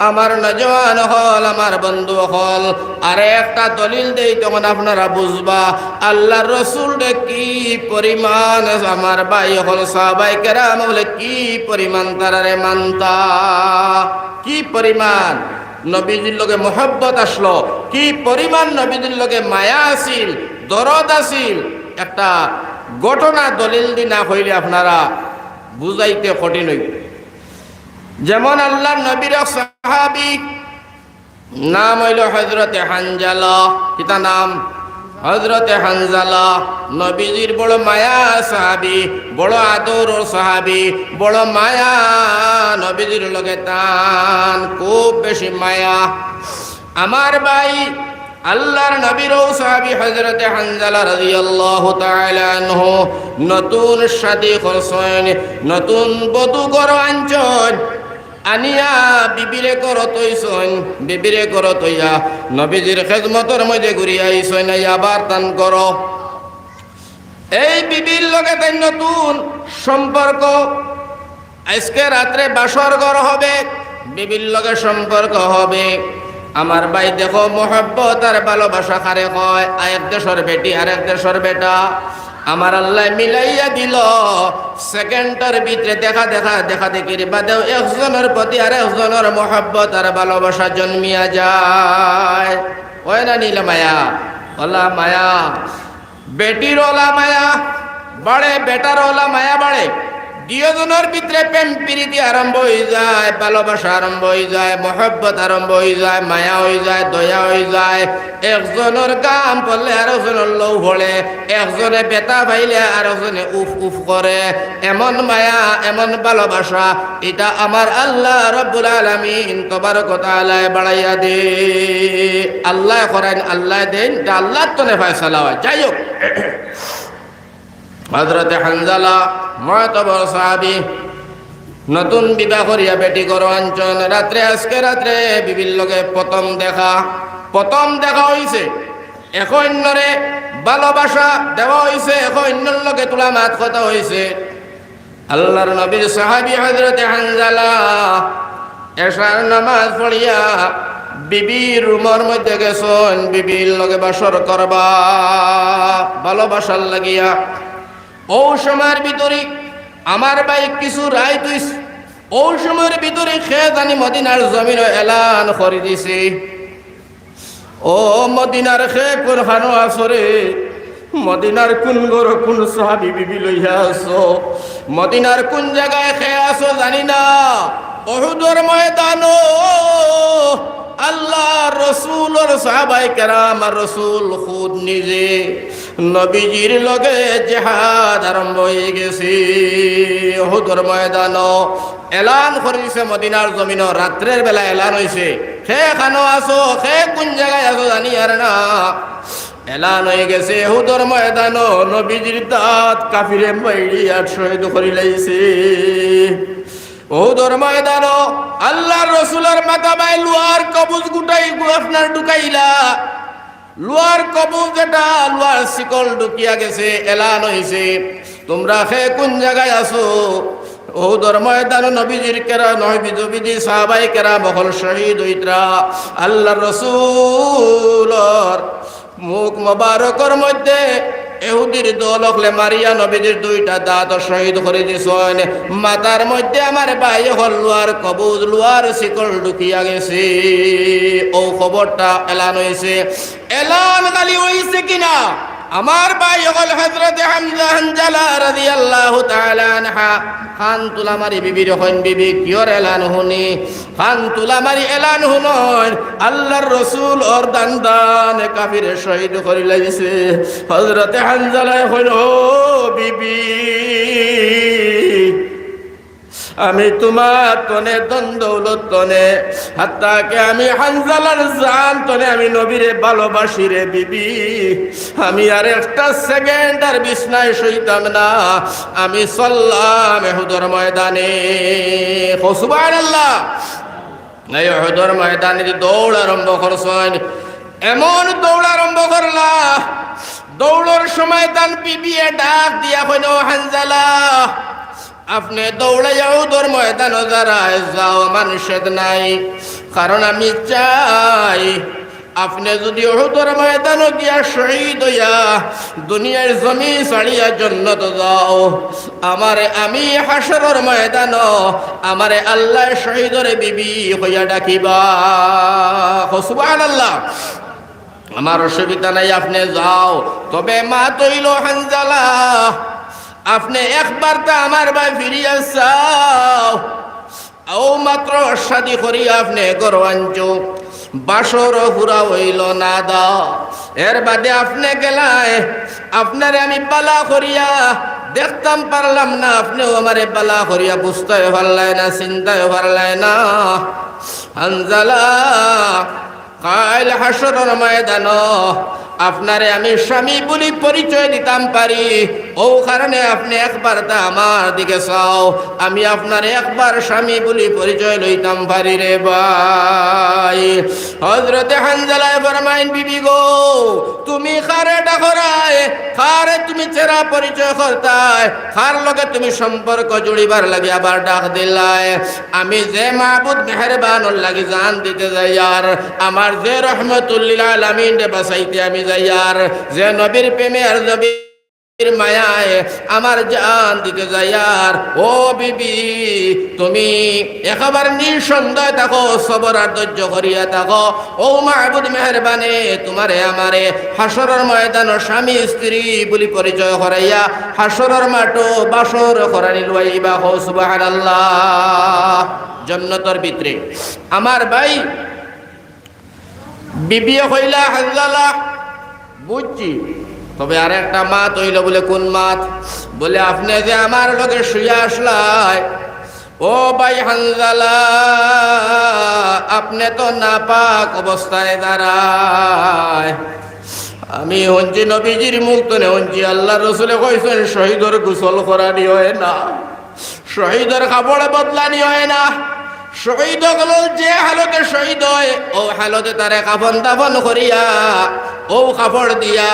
A: আমার নজওয়ান হল, আমার বন্ধু হল, আরে একটা দলিল দেই তখন আপনারা বুঝবা আল্লাহর রাসূল কি পরিমাণ, আমার ভাই হল সাহাবায়ে কেরাম বলে কি পরিমাণ তারারে মানতা, কি পরিমাণ নবীজির লগে মোহাব্বত আসলো, কি পরিমাণ নবীজির লগে মায়া আছিল, দরদ আছিল। একটা ঘটনা দলিল দি না হইলে আপনারা বুঝাইতে কঠিন হইবে। যেমন আল্লাহর নবীর সাহাবী নাম হইল হযরতে হানজালা। কিতা নাম? হযরতে হানজালা। নবীজির বড় মায়া সাহাবী, বড় আদর সাহাবী, বড় মায়া নবীজির লগে তান, খুব বেশি মায়া। আমার ভাই আল্লাহর নবীর সাহাবী হযরতে হানজালা রাদিয়াল্লাহু তাআলা আনহু নতুন শাদী করছেন, নতুন বধূ ঘর আনছেন, আনিয়া বিবিরে ঘর তৈছেন, বিবিরে ঘর তৈয়া নবীজির খেদমতের মধ্যে ঘুরিয়া আইছেন, আবার তান করো। এই বিবির লগে তাই নতুন সম্পর্ক, আজকে রাত্রে বাসর ঘর হবে, বিবির লগে সম্পর্ক হবে। আমার ভাই দেখো মোহাব্বত আর ভালোবাসা কারে কয়? এক দেশের বেটি আর এক দেশের বেটা আমার আল্লাহ মিলাইয়া দিল, সেকেন্ডের ভিতরে দেখা দেখা দেখা দেখির বাদেও একজনের প্রতি আর একজনের মোহাব্বত আর ভালোবাসা জন্মিয়া যায়। ওই না নীল মায়া, ওলা মায়া, বেটির ওলা মায়া বাড়ে, বেটার ওলা মায়া বাড়ে। দুজনের ভিতরে প্রেম প্রীতি আরম্ভ হয়ে যায়, ভালোবাসা আরম্ভ হয়ে যায়, মোহাব্বত আরম্ভ হয়ে যায়, মায়া হয়ে যায়, দয়া হয়ে যায়। একজনের গাম পড়লে আরেকজনের লৌ ভরে, একজনে বেতা পাইলে আরেকজনে উফ উফ করে। এমন মায়া, এমন ভালোবাসা, এটা আমার আল্লাহ রব্বুল আলামিন তবারক ওয়া তাআলা বাড়াইয়া দে। আল্লাহ করেন, আল্লাহ দেন, এটা আল্লাহর তনে ফয়সালা হয়। যাই হোক, হযরতে হানজালা মুআতাবার সাহাবী নতুন বিবাহ করিয়া বেটি করো আনছন। রাত্রে, আজকে রাত্রে বিবির লগে প্রথম দেখা হইছে। এক অন্যরে ভালোবাসা দেওয়া হইছে, এক অন্যর লগে তোলা মাত কথা হইছে। আল্লাহর নবীর সাহাবী হযরতে হানজালা এশার নামাজ পড়িয়া বিবির রুমের মধ্যে গেছেন, বিবির লগে বাসর করবা ভালোবাসার লাগিয়া। ও সময়ের ভিতরে আমার ভাই কিছু রায় তুই, ও সময়ের ভিতরে খেয়ে জানি মদিনার জমিন এলান করে দিছে। ও মদিনার খে কোন খানো আসরে, মদিনার কোন গর কোন সাহাবী বিবি লইয়া আসো, মদিনার কোন জায়গায় খেয়ে আসো জানি না। উহুদের ময়দানো আল্লাহ রসুলের সাহাবায়ে কেরাম আর রসুল খুদ নিজে নবীজির লগে জিহাদ আরম্ভ হয়ে গেছে। উহুদের ময়দান এলান করেছে, মদিনার জমিন রাত্রের বেলা এলান হয়েছে, খে খানো আসো, খে কোন জায়গায় আসো জানি আর না। এলান হয়ে গেছে উহুদের ময়দান, নবীজির দাঁত কাফিরে মাইরি আর শহীদ করে লাইছে। উহুদের ময়দান আল্লাহর রাসূলের মাথা বাই লোহার কবজ গুটাই আপনার ঢুকাইলা, লোহার কবজ যেটা লোহার শিকল ঢুকিয়া গেছে। এলান হইছে তোমরা খে কোন জায়গায় আছো। উহুদের ময়দান নবীজির কেরা নবীজি সাহাবায়ে কেরাম বহল শহীদ হইতরা। আল্লাহর রাসূলের মুখ মোবারকের মধ্যে ইহুদির দল হলে মারিয়া নবীজির দুইটা দাঁত শহীদ করে দিছেন। মাথার মধ্যে আমার ভাই হল লোহার কবজ লোহার শিকল ঢুকিয়া গেছে। ও খবরটা এলান হয়েছে। এলান খালি হয়েছে কিনা আমার ভাই হল হযরত হানজালা রাদিয়াল্লাহু তাআলা আনহা খান তুলামারি বিবির হইন বিবি কিয়র এলান হুনি খান তুলামারি এলান হুনন আল্লাহর রাসূল ওর দান কাফিরে শহীদ করে লাইছে। হযরত হানজালা হইল ও বিবি আমি তোমার তনে ধন দৌলত তনে হাত্তাকে আমি হানজালার জান তনে আমি নবীরে ভালোবাসি রে বিবি। আমি আর একটা সেকেন্ড আর বিছনায় শুইতাম না। আমি চললাম উহুদের ময়দানে। সুবহানাল্লাহ। এই উহুদের ময়দানে দৌড় আরম্ভ করছেন। এমন দৌড় আরম্ভ করলা, দৌড়ের সময় তার বিবি ডাক দিয়া কইল হানজালা আপনি দৌড়াইয়া উহুদের ময়দানে দাঁড়ায় যাও, আমার নিষেধ নাই। কারণ আমি চাই আপনি যদি উহুদের ময়দানে গিয়া শহীদ হইয়া দুনিয়ার জমি ছাড়িয়া জান্নাত যাও, আমারে আমি হাশরের ময়দান আমারে আল্লাহ শহীদের বিবি হইয়া ডাকিবা। সুবহানাল্লাহ। আমার অসুবিধা নাই, আপনি যাও। তবে মা তৈল হানজালা আপনি একবার তো আমার ভাই ফিরিয়া চাও। ও মাত্র শাদি করিয়া আপনি গরওয়াঞ্চ বাসর পুরা হইল না দাও। এর বাদে আপনি গেলায় আপনারে আমি বালা করিয়া দেখতাম পারলাম না, আপনিও আমারে বালা করিয়া বুঝতে পারলাই না, চিন্তায় পারলাই না। হানজালা কাল হাশরের ময়দান আপনারে আমি স্বামী বলি পরিচয় দিতাম পারি। ও কারণে আপনি একবার তা আমার দিকে চাও, আমি আপনার একবার স্বামী বলি পরিচয় লইতাম পারি রে ভাই। হযরত হানজালা ফরমাইন বিবি গো তুমি কারে ডাকরায়, কারে তুমি চেরা পরিচয় করতায়, কার লগে তুমি সম্পর্ক জুড়িবার লাগে আবার ডাক দিলাই। আমি যে মাবুদ মেহেরবানুর লাগি জান দিতে যাই আর আমার যে রহমতুল লিল আলামিন রে বাঁচাইতে আমি যাই আর যে নবীর প্রেমে আর নবীর মায়ায় আমার জান দিতে যাই আর ও বিবি তুমি একবার নিঃসন্দেহ থাকো, সবর আর ধৈর্য করিয়া থাকো। ও মাহবুদ মেহেরবানে তোমারে আমারে হাশরের ময়দান স্বামী স্ত্রী বলি পরিচয় করাইয়া হাশরের মাঠো বাসর করানি লইবা। সুবহানাল্লাহ। জান্নাতের ভিতরে আমার ভাই বিবি হইলা হানজালা বুঝছি, তবে আর একটা মাত হইল। বলে কোন মাত? বলে আপনি যে আমার লগে শুয়ে আসলাই ও ভাই হানজালা আপনি তো নাপাক অবস্থায় দাঁড়ায়। আমি হঞ্জি নবীজির মুখ তো হঞ্জি আল্লাহ রসুলে কইছেন শহীদের গোসল করানি হয় না, শহীদের কাপড় বদলানি হয় না। শহীদ হল যে হালতে শহীদ হয় ও হালতে তারে কাফন দাফন করিয়া ও কাপড় দিয়া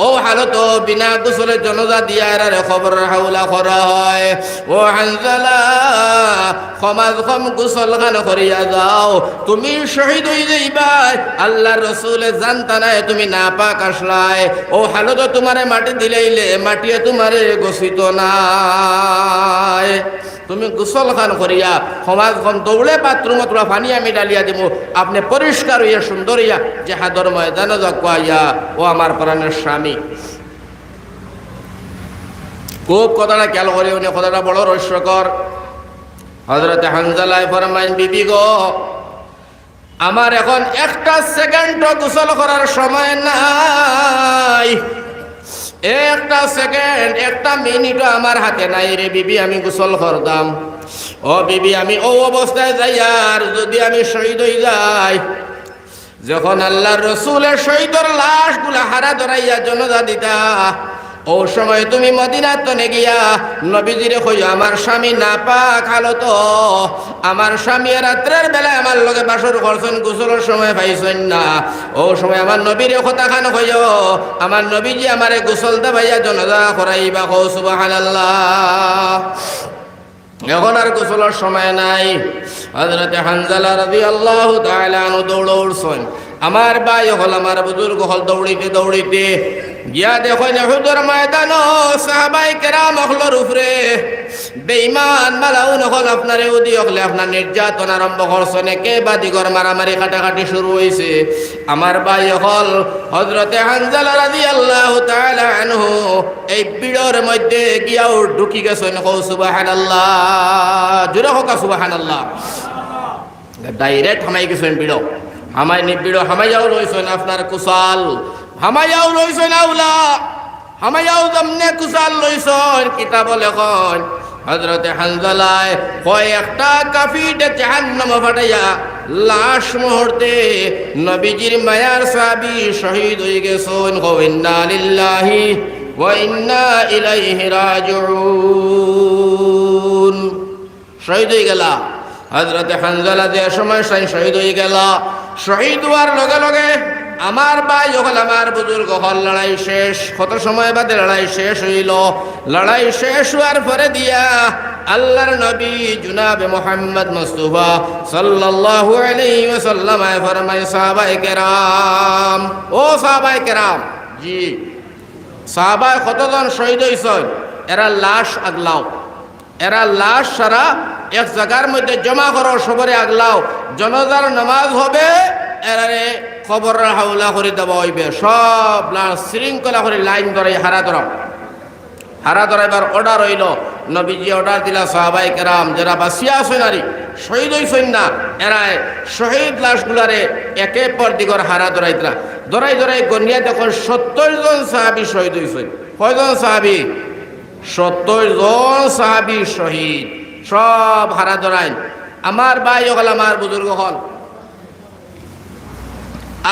A: ও হালত বিনা গোসলে জনজা দিয়া এর খবর হাউলা করা হয়। ও হানজালা সমাজ কম গোসল খান করিয়া যাও, তুমি শহীদ হয়ে যাইবা। আল্লাহ রসুলে জানতা নাই তুমি না পাক আসলাই, ও হালত তোমারে মাটি দিলেইলে মাটিয়ে তোমারে গোসিত নাই। তুমি গোসল খান করিয়া সমাজ কম দৌড়ে বাথরুমত তোরা পানি আমি ডালিয়া দিব, আপনি পরিষ্কার হইয়া সুন্দর হইয়া যে হাদর ময়দানে যাকুয়া ও আমার প্রাণের স্বামী। খুব কথাটা খেয়াল করি, উনি কথাটা বড় রহস্যকর। হযরত হানজালা ফরমাইন বিবি গো আমার এখন একটা সেকেন্ডও গোসল করার সময় নাই, একটা সেকেন্ড একটা মিনিটও আমার হাতে নাই রে বিবি, আমি গোসল করতাম। ও বিবি, আমি ও অবস্থায় যাই আর যদি আমি শহীদ হয়ে যাই, যখন আল্লাহর রসুলের শহীদের লাশগুলা হারা ধরাইয়া জনজা দিতা, ও সময় তুমি মদিনার তনে গিয়া নবীজিরে কইও আমার স্বামী নাপাক হালত, আমার স্বামী রাত্রের বেলায় আমার লগে বাসর করছেন, গোসলের সময় পাইছেন না। ও সময় আমার নবীরে কথা খান কইও আমার নবীজি আমারে গোসল দেবাইয়া জনজা করাইবা। কও সুবহানাল্লাহ। এখন আর গোসলের সময় নাই। হযরতে হানজালা রাদিয়াল্লাহু তাআলা আনহু দৌড় উঠছেন। আমার ভাই হল, আমার বুজুর্গ হল, দৌড়িতে দৌড়িতে গিয়া দেখেন উহুদের ময়দান সাহাবায়ে কেরাম হলর উপরে বেঈমান মালাউন হল আপনার ইহুদি হলে আপনার নির্যাতন আরম্ভ করছেন, কে বাদিগর মারামারি কাটাকাটি শুরু হয়েছে। আমার ভাই হল হযরতে হানজালা রাদিয়াল্লাহু তাআলা আনহু এই ভিড়ের মধ্যে গিয়াও ঢুকি গেছেন। কও সুবহানাল্লাহ, জোরে হোক সুবহানাল্লাহ। ডাইরেক্ট হামাই গেছেন ভিড়, হামাই নিবিড় হামাইয়াও রয়েছেন আপনার কুশাল, হামাইয়াও রয়েছেন আউলা, হামাইয়াও জমনে কুশাল রয়েছেন। কিতাব লেখন হযরতে হানজালায় কয়েকটা কাফিরে জাহান্নামে ফাটাইয়া লাশ মুহূর্তে নবীজির মায়ার সাহাবী শহীদ হয়ে গেছেন। ইন্না লিল্লাহি ওয়া ইন্না ইলাইহি রাজিউন। শহীদ হয়ে গেলা হযরতে হানজালা, যে সময় শহীদ হয়ে গেল, শহীদ হওয়ার লগে লগে আমার ভাই হল, আমার বুজুর্গ হল, লড়াই শেষ। কত সময় বাদে লড়াই শেষ হইল। লড়াই শেষ হওয়ার পরে দিয়া আল্লাহর নবী জনাবে মুহাম্মদ মুস্তাফা সাল্লাল্লাহু আলাইহি ওয়াসাল্লাম ফরমায় সাহাবায়ে কেরাম, ও সাহাবায়ে কেরাম, জি সাহাবায়ে কতজন শহীদ হইছেন, এরা লাশ আগলাও, এরা লাশ সারা এক জায়গার মধ্যে জমা করো, সবরে আগলাও, জনাজার নামাজ হবে, এরারে খবর হাওলা করে দেওয়া হইবে। সব শৃঙ্খলা করে লাইন ধরাই হারা ধরা, হারা ধরাইবার অর্ডার হইল। নবীজি অর্ডার দিলা সাহাবায়ে কেরাম যারা বাঁচিয়া আছেন আর শহীদ হইছেন না, এরা শহীদ লাশগুলারে একে পর দিগর হারা ধরাইতরা, ধরাই ধরাই গনিয়া দেখুন 70 জন সাহাবী শহীদ হইছেন। কয়জন সাহাবী? 70 জন সাহাবী শহীদ, সব হারা ধরাইন। আমার ভাই হল, আমার বুজুর্গ হল,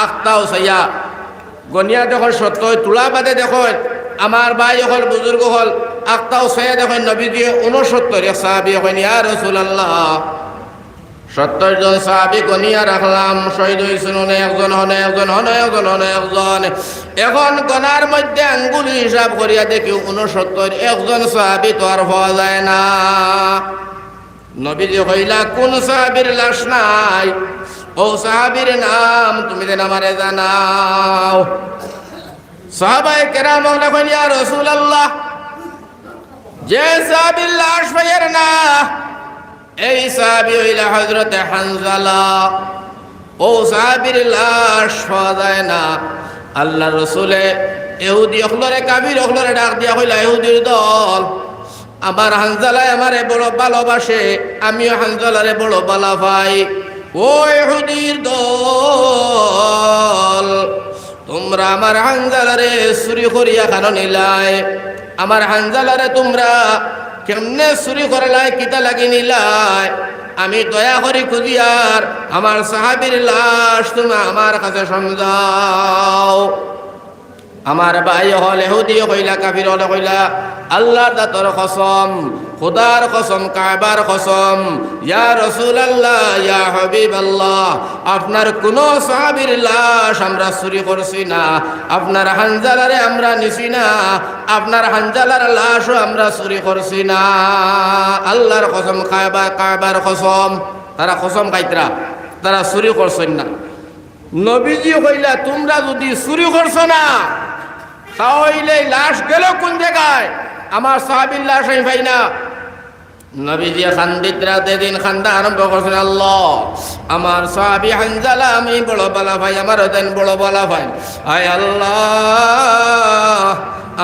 A: আখতাও সাইয়া গনিয়া দেখুন 70 তুলা বাদে দেখুন আমার ভাই হল, বুজুর্গ হল, আখতাও সাইয়া দেখুন নবীজি 69 এক সাহাবী হন ইয়া রাসূলুল্লাহ। 70 জন সাহাবী গনিয়া রাখলাম, শহীদ হইছেন একজন, হন একজন, হন একজন, হন একজন। এখন গনার মধ্যে আঙ্গুলি হিসাব করিয়া দেখি 69, একজন সাহাবী তো আর হওয়া যায় না। নবীজি কইলা কোন সাহাবীর লাশ নাই? ও সাহাবীর নাম তুমি দেন আমারে জানাও। সাহাবায়ে কেরাম বলেন ইয়া রাসূলুল্লাহ, যে সাহাবীর লাশ পাইয়ের না এই সাহাবী হইলা হযরতে হানজালা। ও সাহাবীর লাশ পাওয়া যায় না। আল্লাহর রাসূলে ইহুদি অখলরে কাফির অখলরে ডাক দিয়া কইলা, ইহুদির দল, আমার হানজালায় আমারে বড় ভালোবাসে, আমিও হানজালারে বড় ভালো পাই। ও ইহুদির দল, তোমরা আমার হানজালারে চুরি করিয়া কেন নিলাই? আমার হানজালারে তোমরা কেমনে চুরি করলাই, কিতা লাগি নিলাই? আমি দয়া করি খুঁজিয়ার আমার সাহাবীর লাশ তুমি আমার কাছে সমঝাও। আমার ভাই হল ইহুদি কইলা, কাফির হলে কইলা, আল্লাহর দাতর কসম, খুদার কসম, কাবার কসম, ইয়া রাসূলুল্লাহ, ইয়া হাবিবাল্লাহ, আপনার কোন সাহাবীর লাশ আমরা চুরি করছি না, আপনার হানজালারে আমরা নিছি না, আপনার হানজালার লাশও আমরা চুরি করছি না। আল্লাহর কসম, কাবার কসম, তারা কসম খাইতরা, তারা চুরি করছেন না। নবীজি কইলা, তোমরা যদি চুরি করছো না তাহলে লাশ গেল কোন জায়গায়? আমার সাহাবীর লাশ আমি পাই না। নবীজি খান্দিত রাতে দিন খান্দা আরম্ভ করছেন, আল্লাহ আমার সাহাবী হানজালা আমি বড় বালা ভাই, আমার দেন বড় বালা ভাই, আয় আল্লাহ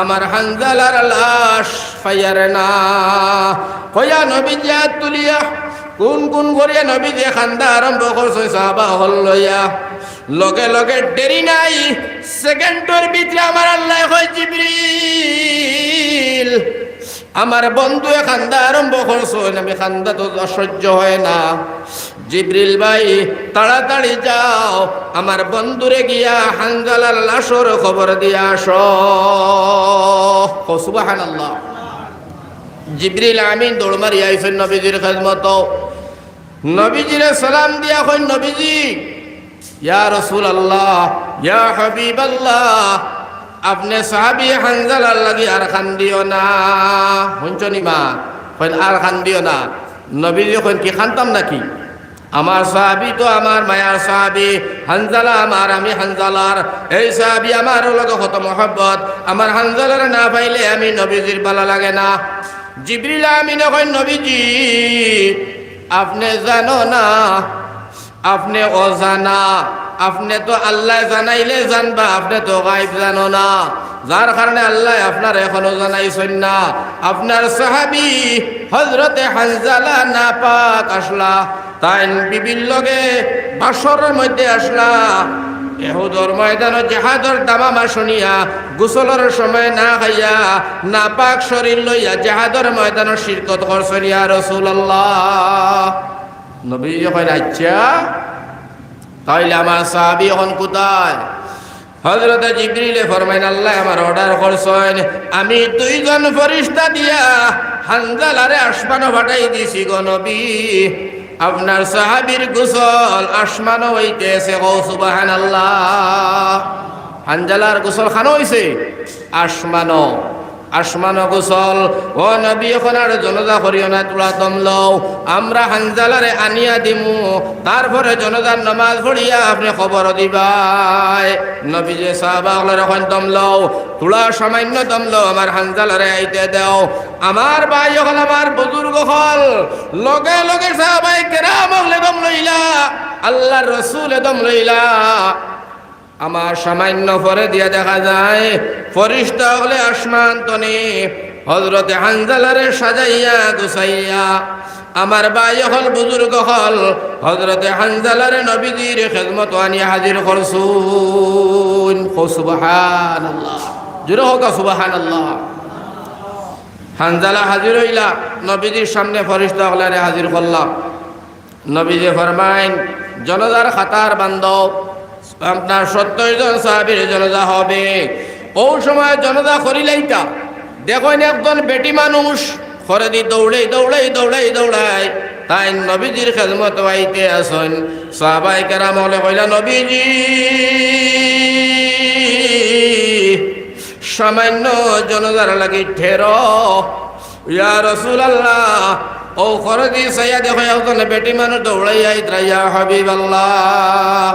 A: আমার হানজালার লাশ পাইয়ার না। কইয়া নবীজি হাত তুলিয়া কোন কোন করিয়া নবী যে খান্দা আরম্ভ করছে সাহাবা হল লইয়া লগে লগে দেরি নাই সেকেন্ডের ভিতরে আমার আল্লাহ কয় জিবরিল আমার বন্ধু খান্দা আরম্ভ করছো আমি খান্দা তো অসহ্য হয় না জিবরিল ভাই তাড়াতাড়ি যাও আমার বন্ধুরে গিয়া হানজালার লাশর খবর দিয়া আসো সুবহানাল্লাহ জিবরিল আমিন দৌড় মারি আইছেন নবীজির খেদমত নবীজিরে সালাম দিয়া কই নবীজি ইয়া রাসূলুল্লাহ ইয়া হাবিবাল্লাহ আপনি সাহাবী হানজালার লাগি আর খান্দিও না শুনছনি মা কই আর খান্দিও না নবীজি কই কি খান্তাম নাকি আমার সাহাবী তো আমার মায়ার সাহাবী হানজালা আমার আমি হানজালার এই সাহাবী আমার লগে কত মহব্বত আমার হানজালার না পাইলে আমি নবীজির ভালো লাগে না জিবরিল আমিন কই নবীজি আপনি জানো না আপনি অজানা আপনি তো আল্লাহ জানাইলে জানবা আপনি তো গায়ব জানো না যার কারণে আল্লাহ আপনার এখনো জানাইছেন না আপনার সাহাবী হযরতে হানজালা নাপাক আসলা তাই বিবির লগে বাসরের মধ্যে আসলা এহুদর ময়দানে জিহাদের দামামা শুনিয়া গোসলের সময় না খাইয়া নাপাক শরীর লইয়া জিহাদের ময়দানে শিরকত করছেন ইয়া রাসূলুল্লাহ নবী কইলেন আচ্ছা তাইলে আমার সাহাবী এখন কোথায় হযরতে জিবরিলে ফরমাইলেন আল্লাহ আমার অর্ডার করছেন আমি দুইজন ফেরেশতা দিয়া হানজালারে আসমানে পাঠাই দিছি গো নবী আপনার সাহাবীর গোসল আসমানে হইতেছে গো সুবহানাল্লাহ হানজালার গোসল খানো হইছে আসমানো গোসল ও নবী এখন আর জনজা করিও না তোলা দম লও আমরা হানজালারে আনিয়া দিমু তারপরে জনজার নামাজ পড়িয়া আপনি খবর দিবাই নবী যে সাহাবাগুলোর এখন দম লও তোলা সামান্য দম লও আমার হানজালারে আইতে দাও আমার ভাই হল আমার বুজুর্গ হল লগে লগে সাহাবায়ে কেরাম হলে দম লইলা আল্লাহর রাসূল দম লইলা আমার সামান্য পরে দিয়া দেখা যায় ফেরেশতা হলে আসমান তনে হযরতে হানজালারে সাজাইয়া গুছাইয়া আমার ভাই হল বুজুর্গ হল হযরতে হানজালারে নবীজির খেদমত আনিয়া হাজির করছুন সুবহানাল্লাহ জোরে হোক সুবহানাল্লাহ হানজালা হাজির হইলা নবীজির সামনে ফেরেশতা হলে হাজির করলাম নবীজি ফরমাইন জনজার খাতার বান্ধব আপনার 70 জন সাহাবীর জনাজা হবে ও সময় জনাজা করিলাইতা দেখেন একজন বেটি মানুষ করে দি দৌড়াই তাই নবীজির খেদমত আইতে আসেন সাহাবায়ে কেরাম হলে কইলা নবীজি সামান্য জনাজার লাগি ঠেরো ইয়া রাসূলুল্লাহ ও করে দি সাইয়া দেখো একজন বেটি মানুষ দৌড়াই আইত্রা ইয়া হাবিবাল্লাহ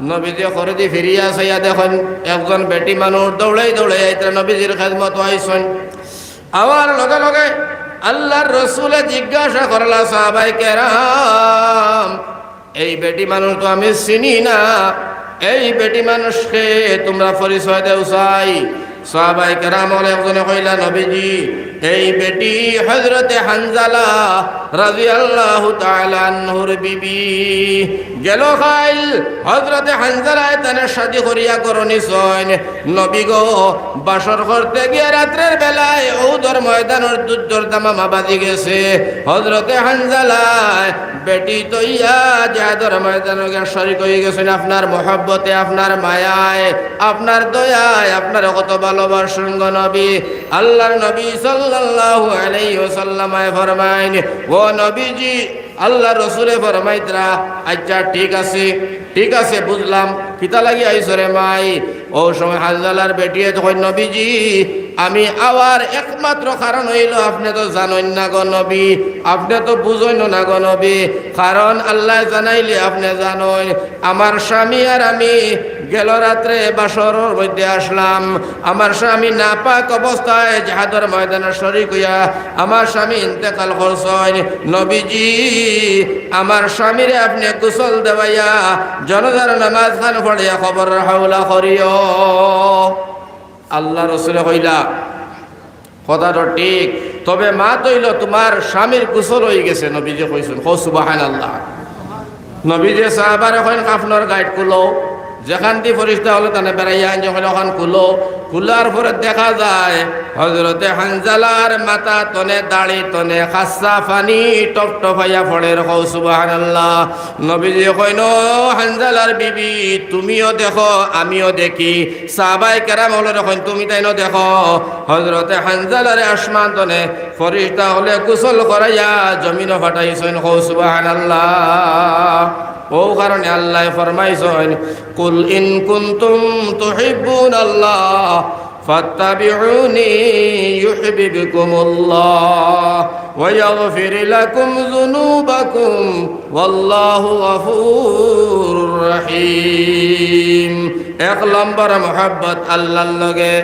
A: নবীজি করে দি ফিরিয়া সাইয়া দেখেন একজন বেটি মানুষ দৌড়াই আইত্রা নবীজির খেদমত আইছেন আমার লগে লগে আল্লাহর রাসূলে জিজ্ঞাসা করলা সাহাবায়ে কেরাম এই বেটি মানুষ তো আমি চিনি না এই বেটি মানুষকে তোমরা পরিচয় দেও চাই সাহাবায়ে কেরাম একজনে কইলা নবীজি এই বেটি হযরতে হানজালা রাদিয়াল্লাহু তাআলা আনহুর বিবি গেল খাইল হযরতে হানজালা তানে শাদি করিয়া করনি সয়ন নবী গো বাসর করতে গিয়ে রাতের বেলায় ওদর ময়দানের যুদ্ধর দামামা বাজি গেছে হযরতে হানজালা বেটি তইয়া জিহাদের ময়দানে গিয়ে শরীক হয়ে গেছেন আপনার মহব্বতে আপনার মায়ায় আপনার দয়ায় আপনার কত ভালোবাসেন গো নবী আল্লাহর নবী সাল্লাল্লাহু আলাইহি ওয়াসাল্লাম ফরমাইন ও নবীজি আল্লাহ রসুলে ফরমাইতরা আচ্ছা ঠিক আছে বুঝলাম কিতা লাগি আইসরে মাই ও সময় হানজালার বেটিয়ে তখন নবীজি আমি আবার একমাত্র কারণ হইল আপনি তো জানেন না গো নবী আপনি তো বুঝেন না গো নবী কারণ আল্লাহ জানাইলে আপনি জানেন আমার স্বামী আর আমি গেল রাত্রে বাসরের মধ্যে আসলাম আমার স্বামী নাপাক অবস্থায় জিহাদের ময়দানে শরীক হইয়া আমার স্বামী ইন্তেকাল করছেন নবীজি আমার স্বামীরে আপনি গোসল দেওয়াইয়া জনজার নামাজ খান পড়িয়া খবর হাওলা করিও আল্লাহ রসুলে কইলা কথাটা ঠিক। তবে মা তৈল তোমার স্বামীর গোসল হয়ে গেছে, নবীজি কইছেন, ও সুবহানাল্লাহ। নবীজি সাহাবারে কইন আপনার গাইড কুলো, যেখান দিয়ে ফরিস্তা হলো তানে বেড়াইয়া যখন ওখান কুলো, কুলার পরে দেখা যায় হযরতে হানজালার মাথা তনে দাড়ি তনে খাসা পানি টপ টপাইয়া পড়ে। রকম সুবহানাল্লাহ। নবীজি কইন, হানজালার বিবি তুমিও দেখো আমিও দেখি। সাহাবায়ে কেরাম হলো রকম তুমি তাইনো দেখো। হযরতে হানজালারে আসমান তনে ফরিস্তা হলে গোসল করাইয়া জমিনও ফাটাইছেন। কও সুবহানাল্লাহ। ও কারণে আল্লাহ ফরমাইছেন, কুল ইন কুনতুম তুহিব্বুনাল্লাহ ফাত্তাবিউনি ইউহিব্বুকুমুল্লাহ ওয়া ইয়াগফির লাকুম যুনুবাকুম ওয়াল্লাহু গফুরুর রহিম। এক নম্বর মোহাব্বত আল্লাহর লগে,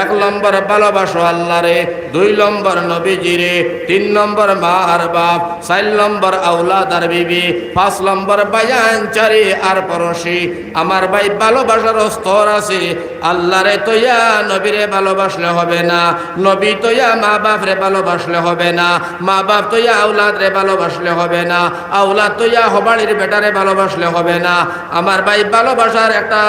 A: এক নম্বর ভালোবাসো আল্লাহরে, 2 নম্বর নবীজিরে, 3 নম্বর মা আর বাপ, 4 নম্বর আওলাদ আর বিবি, 5 নম্বর বায়ান চারি আর পড়োশি। আমার ভাই ভালোবাসার স্তর আছে। আল্লাহরে তৈয়া নবীরে ভালোবাসলে হবে না, নবী তৈয়া মা বাপরে ভালোবাসলে হবে না, মা বাপ তৈয়া আওলাদ রে ভালোবাসলে হবে না, আওলাদ তৈয়া হবাড়ির বেটারে ভালোবাসলে হবে না। আমার ভাই ভালোবাসার একটা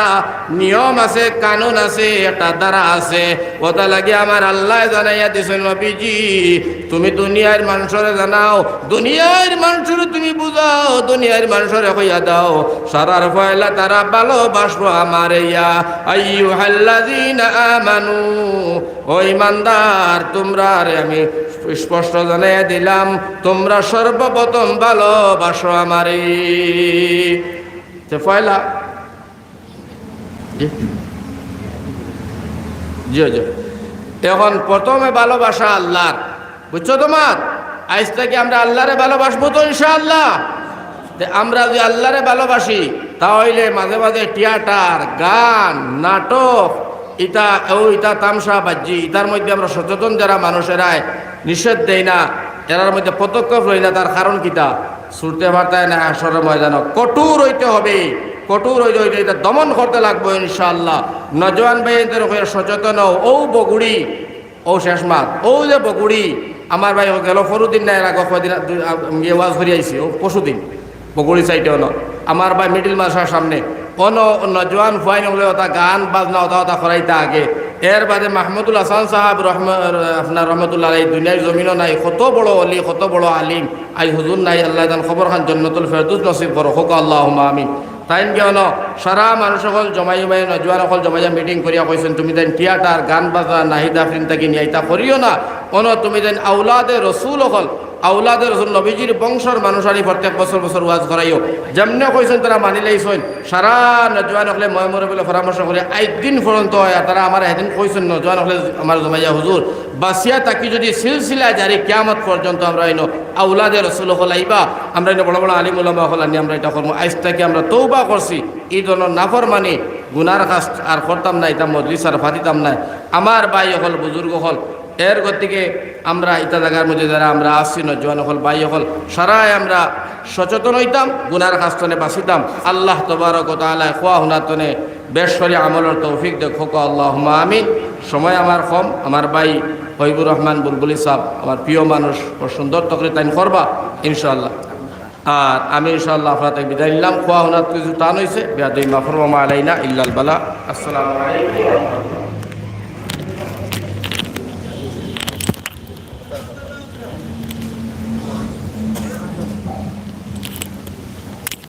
A: নিয়ম আছে, কানুন আছে, একটা দ্বারা আছে। ওটা লাগে আমার আল্লাহ জানাইয়া দিছেন, নবীজি তুমি দুনিয়ার মানুষরে জানাও, দুনিয়ার মানুষরে তুমি বুঝাও, দুনিয়ার মানুষরে কইয়া দাও সারার ফয়লা তারা ভালোবাসবো আমার ইয়া আইয়ুহাল্লাযীনা আমানু। ও ঈমানদার, তোমরা রে আমি স্পষ্ট জানাইয়া দিলাম, তোমরা সর্বপ্রথম ভালোবাসো আমারে। যে ফয়লা জি জি, এখন প্রথমে ভালোবাসা আল্লাহর, বুঝছো তোমার? আজ থেকে আমরা আল্লাহরে ভালোবাসবো তো ইনশাআল্লাহ। আমরা যদি আল্লাহরে ভালোবাসি তাহলে মাঝে মাঝে থিয়েটার, গান, নাটক, ইটা তামসা বাজি, ইটার মধ্যে আমরা সচেতন যারা মানুষেরাই নিষেধ দেয় না, এরার মধ্যে পদক্ষেপ রই না। তার কারণ কিতা? ছুটতে পারতায় না আসরের ময়দানে কঠোর হইতে হবে, কঠোর হইতে হইতে এটা দমন করতে লাগবো ইনশাআল্লাহ। নজওয়ান ভাইদের সচেতন ও বগুড়ি, ও শেষ মাত, ও যে বগুড়ি আমার ভাই গেল পরদিন না, এর আগে কদিন ওয়াজ করে আইসি, ও পরশুদিন বগুড়ি সাইডে হলো আমার ভাই মিডিল মাসার সামনে কোনো নজওয়ান ফুয়াইন হলে ওটা গান বাজনা ওটা করাইতে আগে। এর বাদে মাহমুদুল হাসান সাহাব আপনার রহমতুল্লাহ আলাই, দুনিয়ার জমিনও নাই, কত বড় অলি, কত বড় আলিম, আই হুজুর নাই। আল্লাহ তান খবর খান জন্নতুল ফেরদৌস নসিব করো, হোক আল্লাহুম্মা আমিন। তাই কেন সারা মানুষ সকল জমাই নজওয়ান সকল জমাইয়া মিটিং করিয়া কইছেন, তুমি দেন থিয়েটার, গান বাজনা, নাহিদা ফিন থাকি নিয়ে ইতা করিও না। তুমি দেন আউলাদে রসুল হল, আউলাদে রসুল নবীজির বংশর মানুষ আনি প্রত্যেক বছর বছর ওয়াজ করাইও। যেমনে কইছেন তারা মানি লাইছেন। সারা নজওয়ান হলে ময় মরে বলে পরামর্শ করে একদিন পর্যন্ত হয়। তারা আমার একদিন কইছেন নজওয়ান হলে আমার জমাইয়া হুজুর বাসিয়া তাকি যদি সিলসিলা জারি কিয়ামত পর্যন্ত আমরা এনো আউলাদে রসুল হল আইবা, আমরা এনে বড় বড় আলিম উলামা হল আনি আমরা এটা করবো। আজ থেকে আমরা তৌবা করছি, এই ধরনের নাফরমানি গুনার কাজ আর করতাম না, এটা মজলিস আর ফাতিতাম না। আমার ভাই হল, বুজুর্গ হল, এর গতিকে আমরা ইটা জায়গার মধ্যে যারা আমরা আসছি নজওয়ান হল, ভাই হল, সারাই আমরা সচেতন হইতাম, গুনার কাজতনে বাঁচিতাম। আল্লাহ তবারক ওয়া তাআলা খোয়া হুনাতনে বেশরি আমলের তৌফিক দেখো, আল্লাহুম্মা আমিন। সময় আমার কম, আমার ভাই হবিবুর রহমান বুলবুলি সাহেব আমার প্রিয় মানুষ, সুন্দর তকরি তাইন করবা ইনশাআল্লাহ। আর আমি ইনশাআল্লাহ আপনাদের বিদায় নিলাম। খোয়া হুনাত কিছু টান হয়েছে, বেয়াদবি মাফ ফরমা আলাইনা ইল্লাল বালা। আসসালামু আলাইকুম।